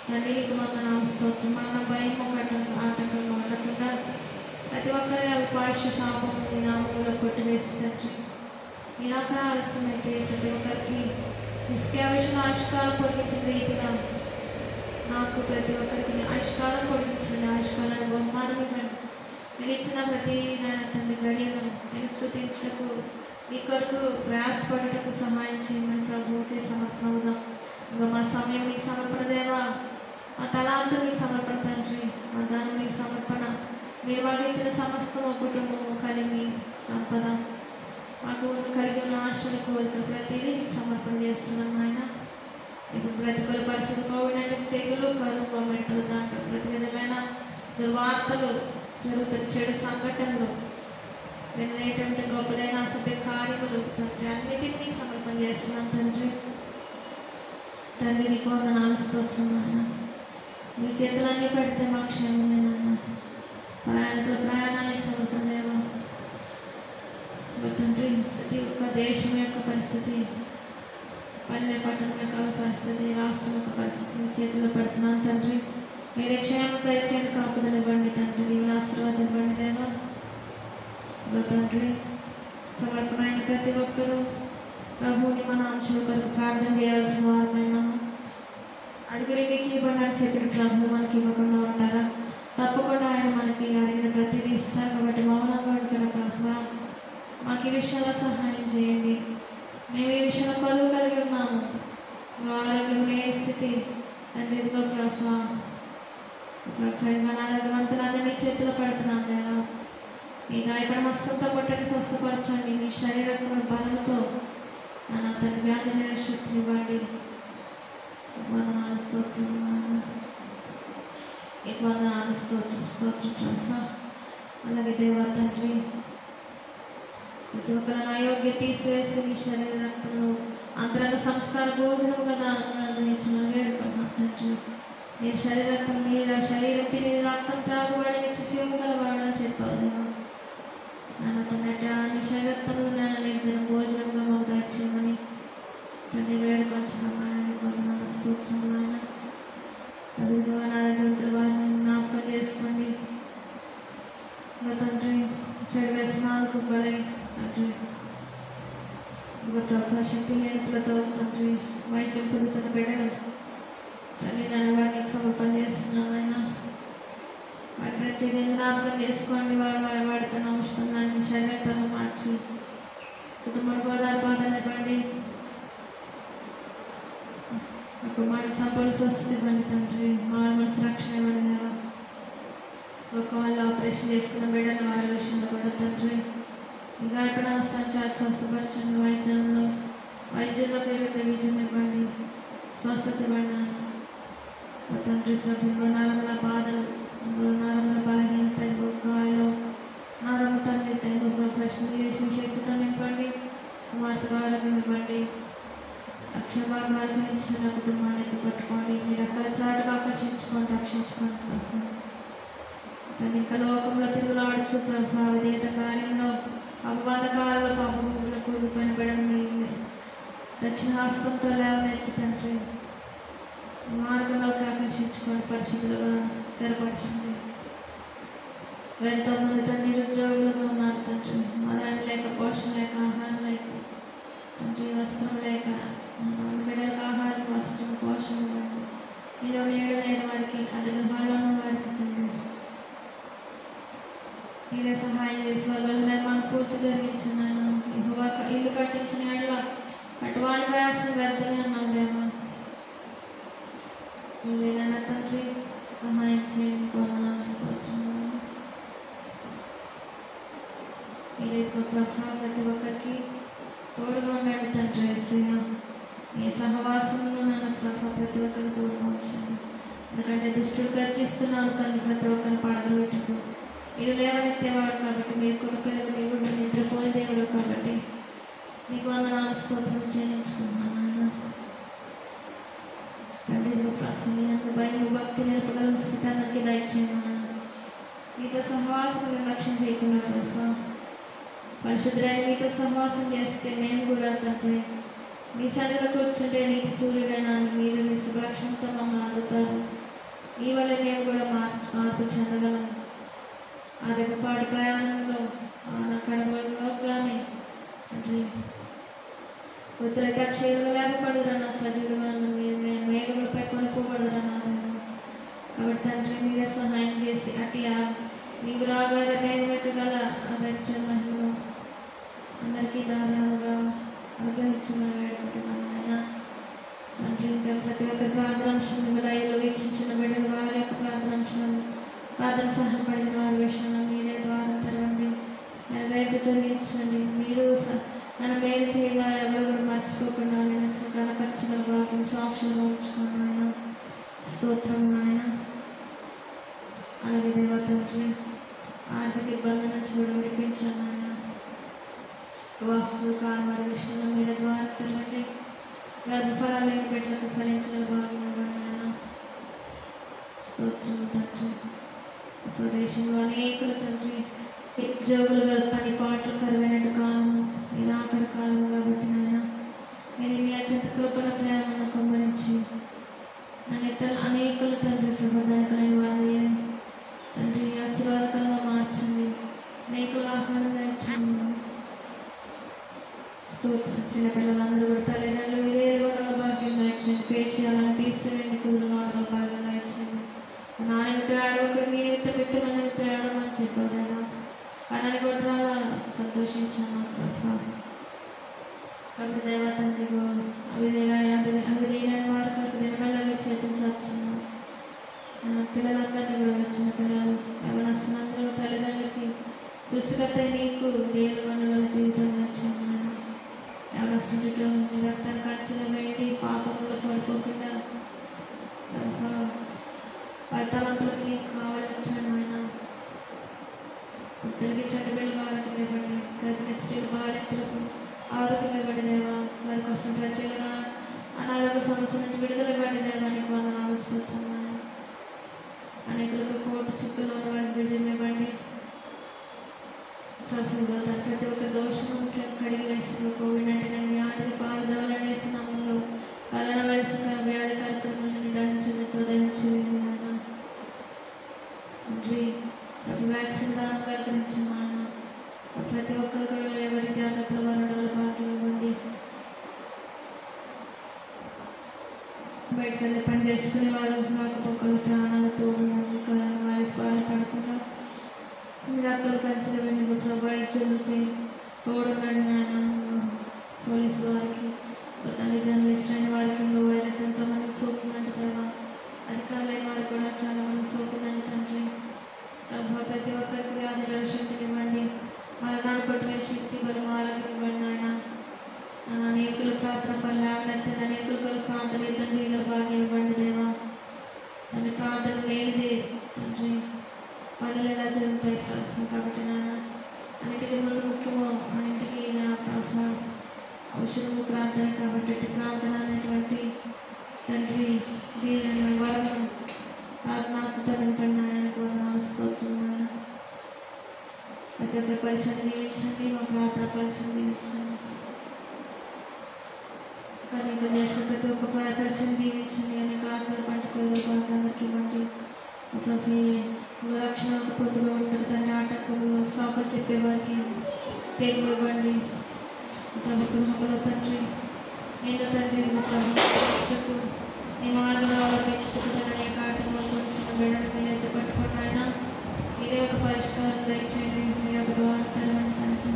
తండ్రి. నీకు వందనాలు స్తోత్రం. మరణ భయం ఒక ఆటంకంగా ఉండకుండా ప్రతి ఒక్కరి అల్పాయుష శాపం మీ నామంలో కొట్టివేసి తండ్రి. మీరు అక్కడ ఆలస్యమైతే ప్రతి ఒక్కరికి నిష్కావిషణ ఆశకాలు పొడిగించిన రీతిగా నాకు ప్రతి ఒక్కరికి ఆయుష్కాలం పొడిగించండి. ఆయుష్కాలాన్ని బహుమానం ఇవ్వండి. మీరు ఇచ్చిన ప్రతి నాయన తండ్రి గడియను నేను స్తుతించటకు ఈ కొరకు ప్రయాసపడటకు సహాయం చేయమని ప్రభువుకి సమర్పణవుదాం. ఇంకా మా సమయం మీకు సమర్పణ దేవా, మా తలాంతు మీకు సమర్పణ తండ్రి, మా దానం మీకు సమర్పణ. మీరు మాకు ఇచ్చిన సమస్తము కుటుంబము కలిగి సంపద మాకు కలిగి ఉన్న ఆశలు కోరికలు ప్రతిదీ మీకు సమర్పణ చేస్తున్నాం ఆయన. ఇప్పుడు ప్రతికూల పరిస్థితి కోవిడ్ తెగులు కరువు మెట్టలు దాంట్లో ప్రతి విధమైన దుర్వార్తలు జరుగుతున్న చెడు సంఘటనలు వినేటువంటి గొప్పదైన అసభ్య కార్యములు తండ్రి అన్నిటినీ సమర్పణ చేస్తున్నాం తండ్రి. తండ్రి నీకు వందనాలు స్తోత్రం నాయన. మీ చేతులన్నీ పెడితే మా క్షేమమేనన్నా. ప్రయాణానికి సమర్పణ దేవా తండ్రి. ప్రతి ఒక్క దేశం యొక్క పరిస్థితి, పల్లె పట్టణం యొక్క పరిస్థితి, రాష్ట్రం యొక్క పరిస్థితి మీ చేతిలో పెడుతున్నాను తండ్రి. మీరే క్షేమం పరిచయం కాపుదలు ఇవ్వండి తండ్రి. మీరు ఆశీర్వాదం ఇవ్వండి దేవా తండ్రి. సమర్పణమైన ప్రతి ఒక్కరూ ప్రభువుని మన అంశం కొరకు ప్రార్థన చేయాల్సిన వారు అడుగుడి మీకు ఇవ్వడానికి చెప్పిన ప్రభు మనకి ఇవ్వకుండా ఉంటారా? తప్పకుండా ఆయన మనకి అడిగిన ప్రతిదీ ఇస్తారు. కాబట్టి మౌనంగా ఉంటున్న ప్రభు మాకు ఈ విషయంలో సహాయం చేయండి. మేము ఈ విషయంలో కొలువు కలిగి ఉన్నాము. ఆరోగ్యం లేని స్థితి తండ్రి ఇదిగో ప్రభు అనారోగ్యవంతులందరినీ చేతిలో పెడుతున్నాను నేను. మీ గాయపడి మస్తంతో పుట్టని స్వస్థపరచండి. మీ శరీరంతో బలంతో నా తన వ్యాధి శక్తిని ఇవ్వండి. వందనాలు స్తోత్రం నీకు వందనాలు స్తోత్రం స్తోత్రం ప్రభు. అలాగే దేవా తండ్రి ప్రతి ఒక్కరిని అయోగ్య తీసివేసి మీ శరీర రక్తంలో అంతరంగ సంస్కార భోజనముగా అందించిన వేడుకున్నాం తండ్రి. నీ శరీర రక్తం మీరు శరీరం తిని రక్తం త్రాగుబడి నుంచి జీవం కలవాడు అని చెప్పారు. నన్ను తండ్రి నీ శరీరత్వంలో నేను నిర్దిన భోజనంగా మాకు దయచేయమని తండ్రి వేడుకొచ్చున్నాను. వందనాలు స్తోత్రం నాయన. అభివృద్ధి అనారోగ్యవంతుల వారిని జ్ఞాపకం చేసుకోండి తండ్రి. చెడు వ్యసనాలకు బలై తండ్రి శక్తి హీనతలతో తండ్రి వైద్యం పొందుతున్న బిడ్డలు తండ్రి నన్ను వారికి సమర్పణ చేస్తున్నాను ఆయన. వారి ప్రత్యేక జ్ఞాపకం చేసుకోండి. వారు వాడుతున్న ఔషధాన్ని శరీరంతో మార్చి కుటుంబానికి ఓదార్పాదన ఇవ్వండి. కుమారుని సంపూర్ణ స్వస్థత ఇవ్వండి తండ్రి. వారి మనసు రక్షణ ఇవ్వండి కదా. ఒకవేళ ఆపరేషన్ చేసుకున్న బిడ్డలు వారి విషయంలో కూడా తండ్రి ఇంకా ఎక్కడ సంచార స్వస్థపరచండి. వైద్యంలో పెరుగుతున్న విజయం ఇవ్వండి, స్వస్థత ఇవ్వండి తండ్రి. ప్రభుత్వ నరముల బాధలు, నరముల బలహీనత, గాలిలో నరము తండ్రి ప్రశ్న మీ శక్తితో నింపండి. కుమార్తె ఆరోగ్యం ఇవ్వండి. అక్షభాగాలకు ఇచ్చిన కుటుంబాన్ని ఎత్తుపట్టుకోండి. మీరు అక్కడ చాటుగా ఆకర్షించుకొని రక్షించుకోండి ప్రభు. ఇంకా లోకంలో తిరుగులాడుచు ప్రభు విధేయత కార్యంలో అపవాదకాలలో పాపముల కూలిపోయిన బిడ్డలు దక్షిణ హస్తంతో లేవనెత్తి తండ్రి మార్గంలోకి ఆకర్షించుకొని పరిశుద్ధులుగా స్థిరపరచండి. ఎంతో మంది తండ్రి నిరుద్యోగులుగా ఉన్నారు తండ్రి. ఆదాయం లేక, పోషణ లేక, ఆహారం లేక తండ్రి, వస్త్రం లేక, బిడ్డలకు ఆహారం, వస్త్రం, పోషణ ఇవ్వండి. మీరు నీడ లేని వారికి, అది గృహాల్లో ఉన్న వారికి మీరే సహాయం చేసి వాళ్ళ నిర్మాణం పూర్తి జరిగించున్నాను. ఇల్లు కట్టించిన ఏళ్ళ కట్టువాడి ప్రయాసం వ్యర్థమే అన్నాం దేవా. మీరేనా తండ్రి సహాయం చేయండి. మీరే ప్రభావ ప్రతి ఒక్కరికి తోడుగా ఉండండి తండ్రి. ఏసయ్య మీ సహవాసంలో నన్ను ప్రభావ ప్రతి ఒక్కరికి తోడుగా వచ్చండి. ఎందుకంటే దుష్టుడు గర్జిస్తున్నాను తండ్రి ప్రతి ఒక్కరిని పడగబెట్టుకు. మీరు లేవనెత్తేవాడు కాబట్టి, మీరు కొడుకులకు దేవుడు, నిద్రపోని దేవుడు కాబట్టి మీకు వందనాలు స్తోత్రం చెల్లించుకున్నాను ఆయన. తండ్రి ప్రార్థన భయం భక్తి నేర్పగల స్థితానికి దయచేయమన్నా. మీతో సహవాసం నిర్లక్ష్యం చేయకుండా ప్రభా పరిశుద్ధులైన మీతో సహవాసం చేస్తే మేము కూడా తండ్రి మీ సన్నిధిలో కూర్చుంటే నీతి సూర్యుడైనా మీరు మీ సురక్షణతో మమ్మల్ని అందుతారు. మీ వల్ల మేము కూడా మార్పు చెందగలం. ఆ రెప్పపాటి ప్రయాణంలో నా కడమలో కానీ తండ్రి వృద్ధులైతే క్షీరంగా లేకపోడుదరన్నా, సజీవులుగా మేఘములపై కొనుక్కోబడదరన్నా. తండ్రి ఇంకా ప్రతి ఒక్క ప్రార్థనాంశం లైవ్లో వీక్షించిన బిడ్డలు వారి యొక్క ప్రార్థనాంశాలను ప్రార్థన సహాయపడిన వారి విషయంలో మీరే ద్వారా తెరవండి, వైపు జరిగించండి. మీరు నన్ను మేలు చేయగా ఎవరు కూడా మర్చిపోకుండా నేను గణపరచగల భాగ్యం సాక్షులుగా ఉంచుకున్నాను ఆయన. స్తోత్రం నాయన. అలాగే దేవా తండ్రి ఆర్థిక ఇబ్బంది నుంచి కూడా విడిపించాను ఆయన. వివాహాలు కాని విషయంలో మీరే ద్వారా తెరవండి, గర్భఫలాలు లేని బిడ్డలకు ఫలించగల భాగ్యం ఇవ్వండి ఆయన. స్తోత్రం తండ్రి. స్వదేశంలో అనేకులు తండ్రి ఉద్యోగులుగా పని పాటలు కరువైనట్టు కాలము నేను ఆఖరి కాలము కాబట్టి నాయన నేను మీ అత్యంత కృపణ ప్రేమను కుమ్మరించి అనేకులు తండ్రి ప్రబోధనకలైన వారిని తండ్రి ఆశీర్వాదకరంగా మార్చండి, అనేకులు ఆహారంగా ఇచ్చండి. స్తోత్రం. చిన్నపిల్లలందరూ కూడా తల్లిదండ్రులు వివేగల భాగ్యంగా ఇచ్చండి, పే చేయాలని తీసుకురండి, కుదురుగా ఉండగల భాగ్యంగా ఇచ్చండి. నా నిమిత్తం ఆడవకుడు మీ నిమిత్తం పెట్టు మన నిమిత్తం ఆడమని చెప్పేదా కానీ కూడా సంతోషించాను కాబట్టి దేవా తండ్రి అవిధేయమైన వారు కాక దినమల్లా చేతించవచ్చున్నాం. పిల్లలందరినీ కూడా వచ్చిన పిల్లలు యవనస్తులందరూ తల్లిదండ్రులకి సృష్టికర్త నీకు దేవుడు వండగల జీవితం నచ్చాను. యవనస్తు చుట్టూ రక్తాన్ని ఖర్చుగా వేయండి, పాపంలో పడిపోకుండా వారి తలంపులకు నీకు కావాలొచ్చాను ఆయన. తెలుగు చెడ్డబిడ్డలు ఆరోగ్యం ఇవ్వండి, గర్భిణీ స్త్రీలు బాలింతలకు ఆరోగ్యం ఇవ్వండి దేవా. వారి కోసం ప్రజలుగా అనారోగ్య సమస్య నుంచి విడుదల ఇవ్వండి దేవా. నీకు వందనాలు స్తోత్రం. అనేకులకు కోర్టు చిక్కుల్లో ఉన్న వారికి విజయం ఇవ్వండి ప్రభువులో. ప్రతి ఒక్క దోషము కడిగి వేసిన కోవిడ్-19 వ్యాధికి పాల్గొనాలని వేసినామంలో కరోనా వైరస్ వ్యాధి కార్యక్రమాలను నిదానించండి, ప్రదయించండి తండ్రి. వ్యాక్సిన్ దానం కల్పించున్నాను. ప్రతి ఒక్కరు కూడా ఎవరి జాగ్రత్తలు వరడాల భాగ్యం ఇవ్వండి. బయటకు వెళ్ళి పని చేసుకునే వారు రాకపోకలు ప్రాణాలతో కరోనా వైరస్ బారిన పడకుండా మీరు అక్కలు ఖర్చులు వెండి వైద్యులకి తోడుండండి నాయన. పోలీసు వారికి తండ్రి జర్నలిస్ట్ అయిన వారికి వైరస్ ఎంతోమంది సోకిందంటే కదా, అధికారులైన వారికి కూడా చాలా మంది సోకిందండి తండ్రి. ప్రభు ప్రతి ఒక్కరికి వ్యాధి శక్తిని ఇవ్వండి, మరణాన్ని కొట్టువే శక్తి బలం ఆరోగ్యం ఇవ్వండి ఆయన. అనేకులు ప్రార్థన పనులు లేవనెత్తండి, అనేకులు కొరకు ప్రార్థన యుద్ధం చేయగల భాగ్యం ఇవ్వండి దేవా. తండ్రి ప్రార్థన లేనిదే తండ్రి పనులు ఎలా జరుగుతాయి ప్రభు. కాబట్టి నాన్న అన్నిటికీ ముందు ముఖ్యము అన్నింటికి నా ప్రభు ఔషధము ప్రార్థన. కాబట్టి ప్రార్థన అనేటువంటి తండ్రి దీని వరం ఆత్మతో నింపండి ఆయనకు వందనాలు స్తోత్రమున్నాను. ప్రతి ఒక్క పరిచయం దీవించండి, మా ప్రార్థన పరిచయం దీవించండి, కనుక చేస్తే ప్రతి ఒక్క పరిచయం దీవించండి. అనేక ఆత్మలు పండుకోలే అందరికీ ఇవ్వండి ప్రభు. రక్షణ పొద్దులో ఉంటారు తండ్రి, ఆటంకములు సాకు చెప్పేవారికి తెగులు ఇవ్వండి ప్రభు. గృహంలో తండ్రి నేను తండ్రి ప్రభు మీ మార్గంలో ఆలోచించుకుంటే అనేక ఆటంకములు కొంచెం బిడ్డలు మీరైతే పట్టుకోండి ఆయన. మీరే ఒక పరిష్కారం దయచేయండి, మీరే ఒక ద్వారం తెరవండి తండ్రి.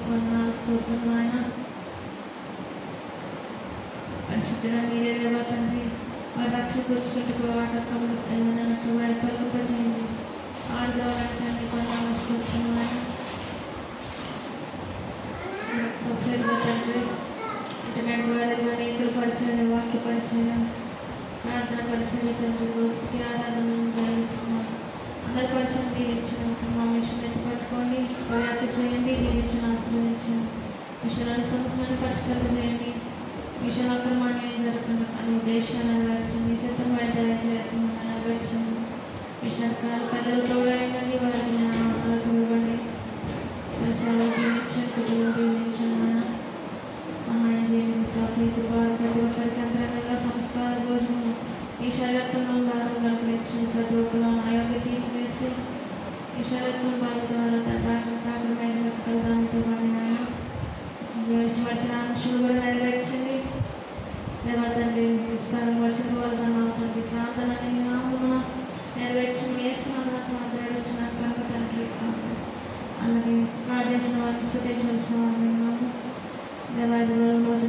వందనాలు స్తోత్రం ఆయన. పరిశుద్ధిగా మీరే దేవా తండ్రి. వారి రక్షణ కూర్చుకుంటూ ఆటంకములు ఏమైనా వారి తొలగింప చేయండి. వారి ద్వారా తండ్రి వందనాలు స్తోత్రం ఆయన. తండ్రి ఇంటర్నెట్ ద్వారా అనేకులు పరిచయం, వాక్య పరిచయం, ప్రార్థన పరిచయం తండ్రి వస్తుకి ఆరాధనలు జరిగిస్తున్నాం. అందరి పరిచయం దీవించిన మా మిషన్ ఎత్తి పట్టుకోండి, వ్యాప్తి చేయండి, దీవించిన ఆశ్రయించండి. మిషనాన్ని సమస్యలను పరిష్కారం చేయండి. మిషన్ అక్రమాన్ని ఏం జరగకుండా కానీ ఉద్దేశాన్ని నెరవేర్చండి. శతం వైద్యాలు చేయకుండా నెరవేర్చండి. మిషన్ పెద్దలు తోడైందండి, వారికి జ్ఞానాలకు ఇవ్వండి. పరిసరాలు దీవించండి, కుటుంబం దీవించండి, సహాయం చేయండి ప్రభు. ప్రతి ఒక్కరికి అంతరంగంగా సంస్కార భోజనం ఈ శరీరత్వంలో దారం కల్పించి ప్రతి ఒక్కరు ఆయోగ్య తీసివేసి ఈ శరీరత్వం వారి ద్వారా తాకడమైన వెతకల దానితో వాడిన విడిచిపడిచిన అంశాలు కూడా నెరవేర్చండి దేవా తండ్రి. విస్తారం వచ్చిన వరదన తండ్రి ప్రార్థన నామమున నెరవేర్చిన వేసిన ప్రార్థన వచ్చిన కనుక తండ్రి. అలాగే ప్రార్థించిన వారిని స్థుతించాల్సిన వారిని దేవాది రోజు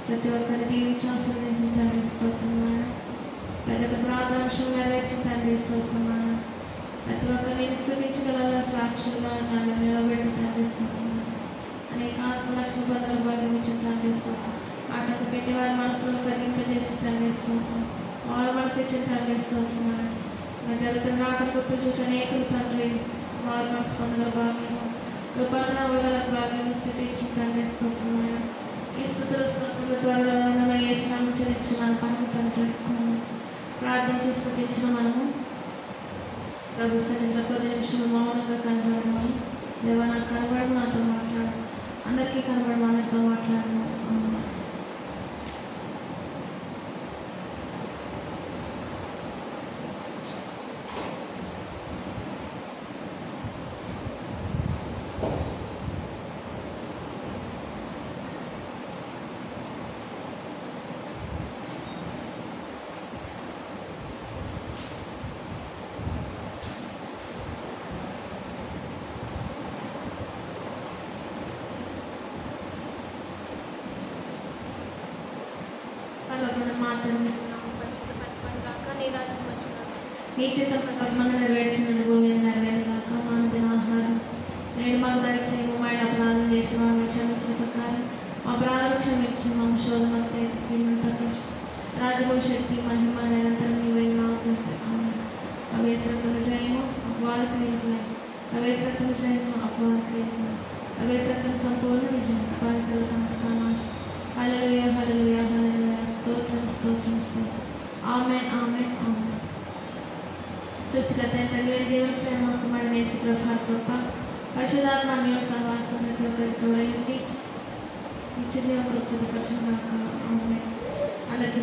ప్రతి ఒక్కరి దీవించి ఆశీర్వదించిన తండ్రి స్తోత్రములను ప్రతి ఒక్క ప్రార్థన నెరవేర్చిన తండ్రి స్తోత్రములను ప్రతి ఒక్కరిని స్తుతించగల సాక్షులుగా నన్ను నిలబెట్టి తండ్రి స్తోత్రములను అనేక ఆత్మలక్ష్మి బదులు భాగ్యం ఇచ్చిన తండ్రి స్తోత్రం ఆటకు పెట్టి వారి మనసులను కరింపజేసి తండ్రి స్తోత్రం వారి మనసు ఇచ్చిన తండ్రి స్తోత్రములను మా జరుగుతున్న ఆటలు గుర్తు చూసి అనేకులు తండ్రి వారి మనసు పొందగల భాగ్యము రూపాంతరం అవ్వగల భాగ్యం స్థితి ఇచ్చిన తండ్రి స్తోత్రములను ఈ స్థుతుల స్తోత్రముల ద్వారా ఏ స్నామం చెల్లించిన పని తండ్రి ప్రార్థించి స్థుతించిన మనము ప్రభు సన్నిధిలో కొద్ది నిమిషాలు మౌనంగా కనబడమని దేవా నాకు కనబడము నాతో మాట్లాడు అందరికీ కనబడము అందరితో మాట్లాడము నీ చేత పద్మంగా నెరవేర్చిన భూమి నెరవేరుగాక మానదిన ఆహారం నేడు మాకు దయచేయము మా అపరాధం చేసి వాళ్ళని క్షమించిన ప్రకారం మా అపరాధం క్షమించి మా శోధనకు తగ్గించు రాజభూ శక్తి మహిమ నిరంతరం నీవై ప్రవేశరత్తుల జయము అపవాదకు ప్రవేశరత్తుల జయము అపవాదకు ప్రవేశరత్తుల సంపూర్ణ విజయం పాలికల కంటకానాశ హల్లెలూయా హల్లెలూయా హల్లెలూయా స్తోత్రం స్తోత్రం స్తోత్రం ఆమేన్ ఆమేన్ ఆమేన్ సృష్టికర్త తండ్రి దేవుని ప్రేమ కుమారుడు యేసు ప్రభు కృప పరిశుద్ధాత్మ అన్యోన్య సహవాసం ప్రతి ఒక్కరికి తోడై ఉండి నిత్య జీవం కొరకు సిద్ధపరచుగాక ఆమేన్. అందరికీ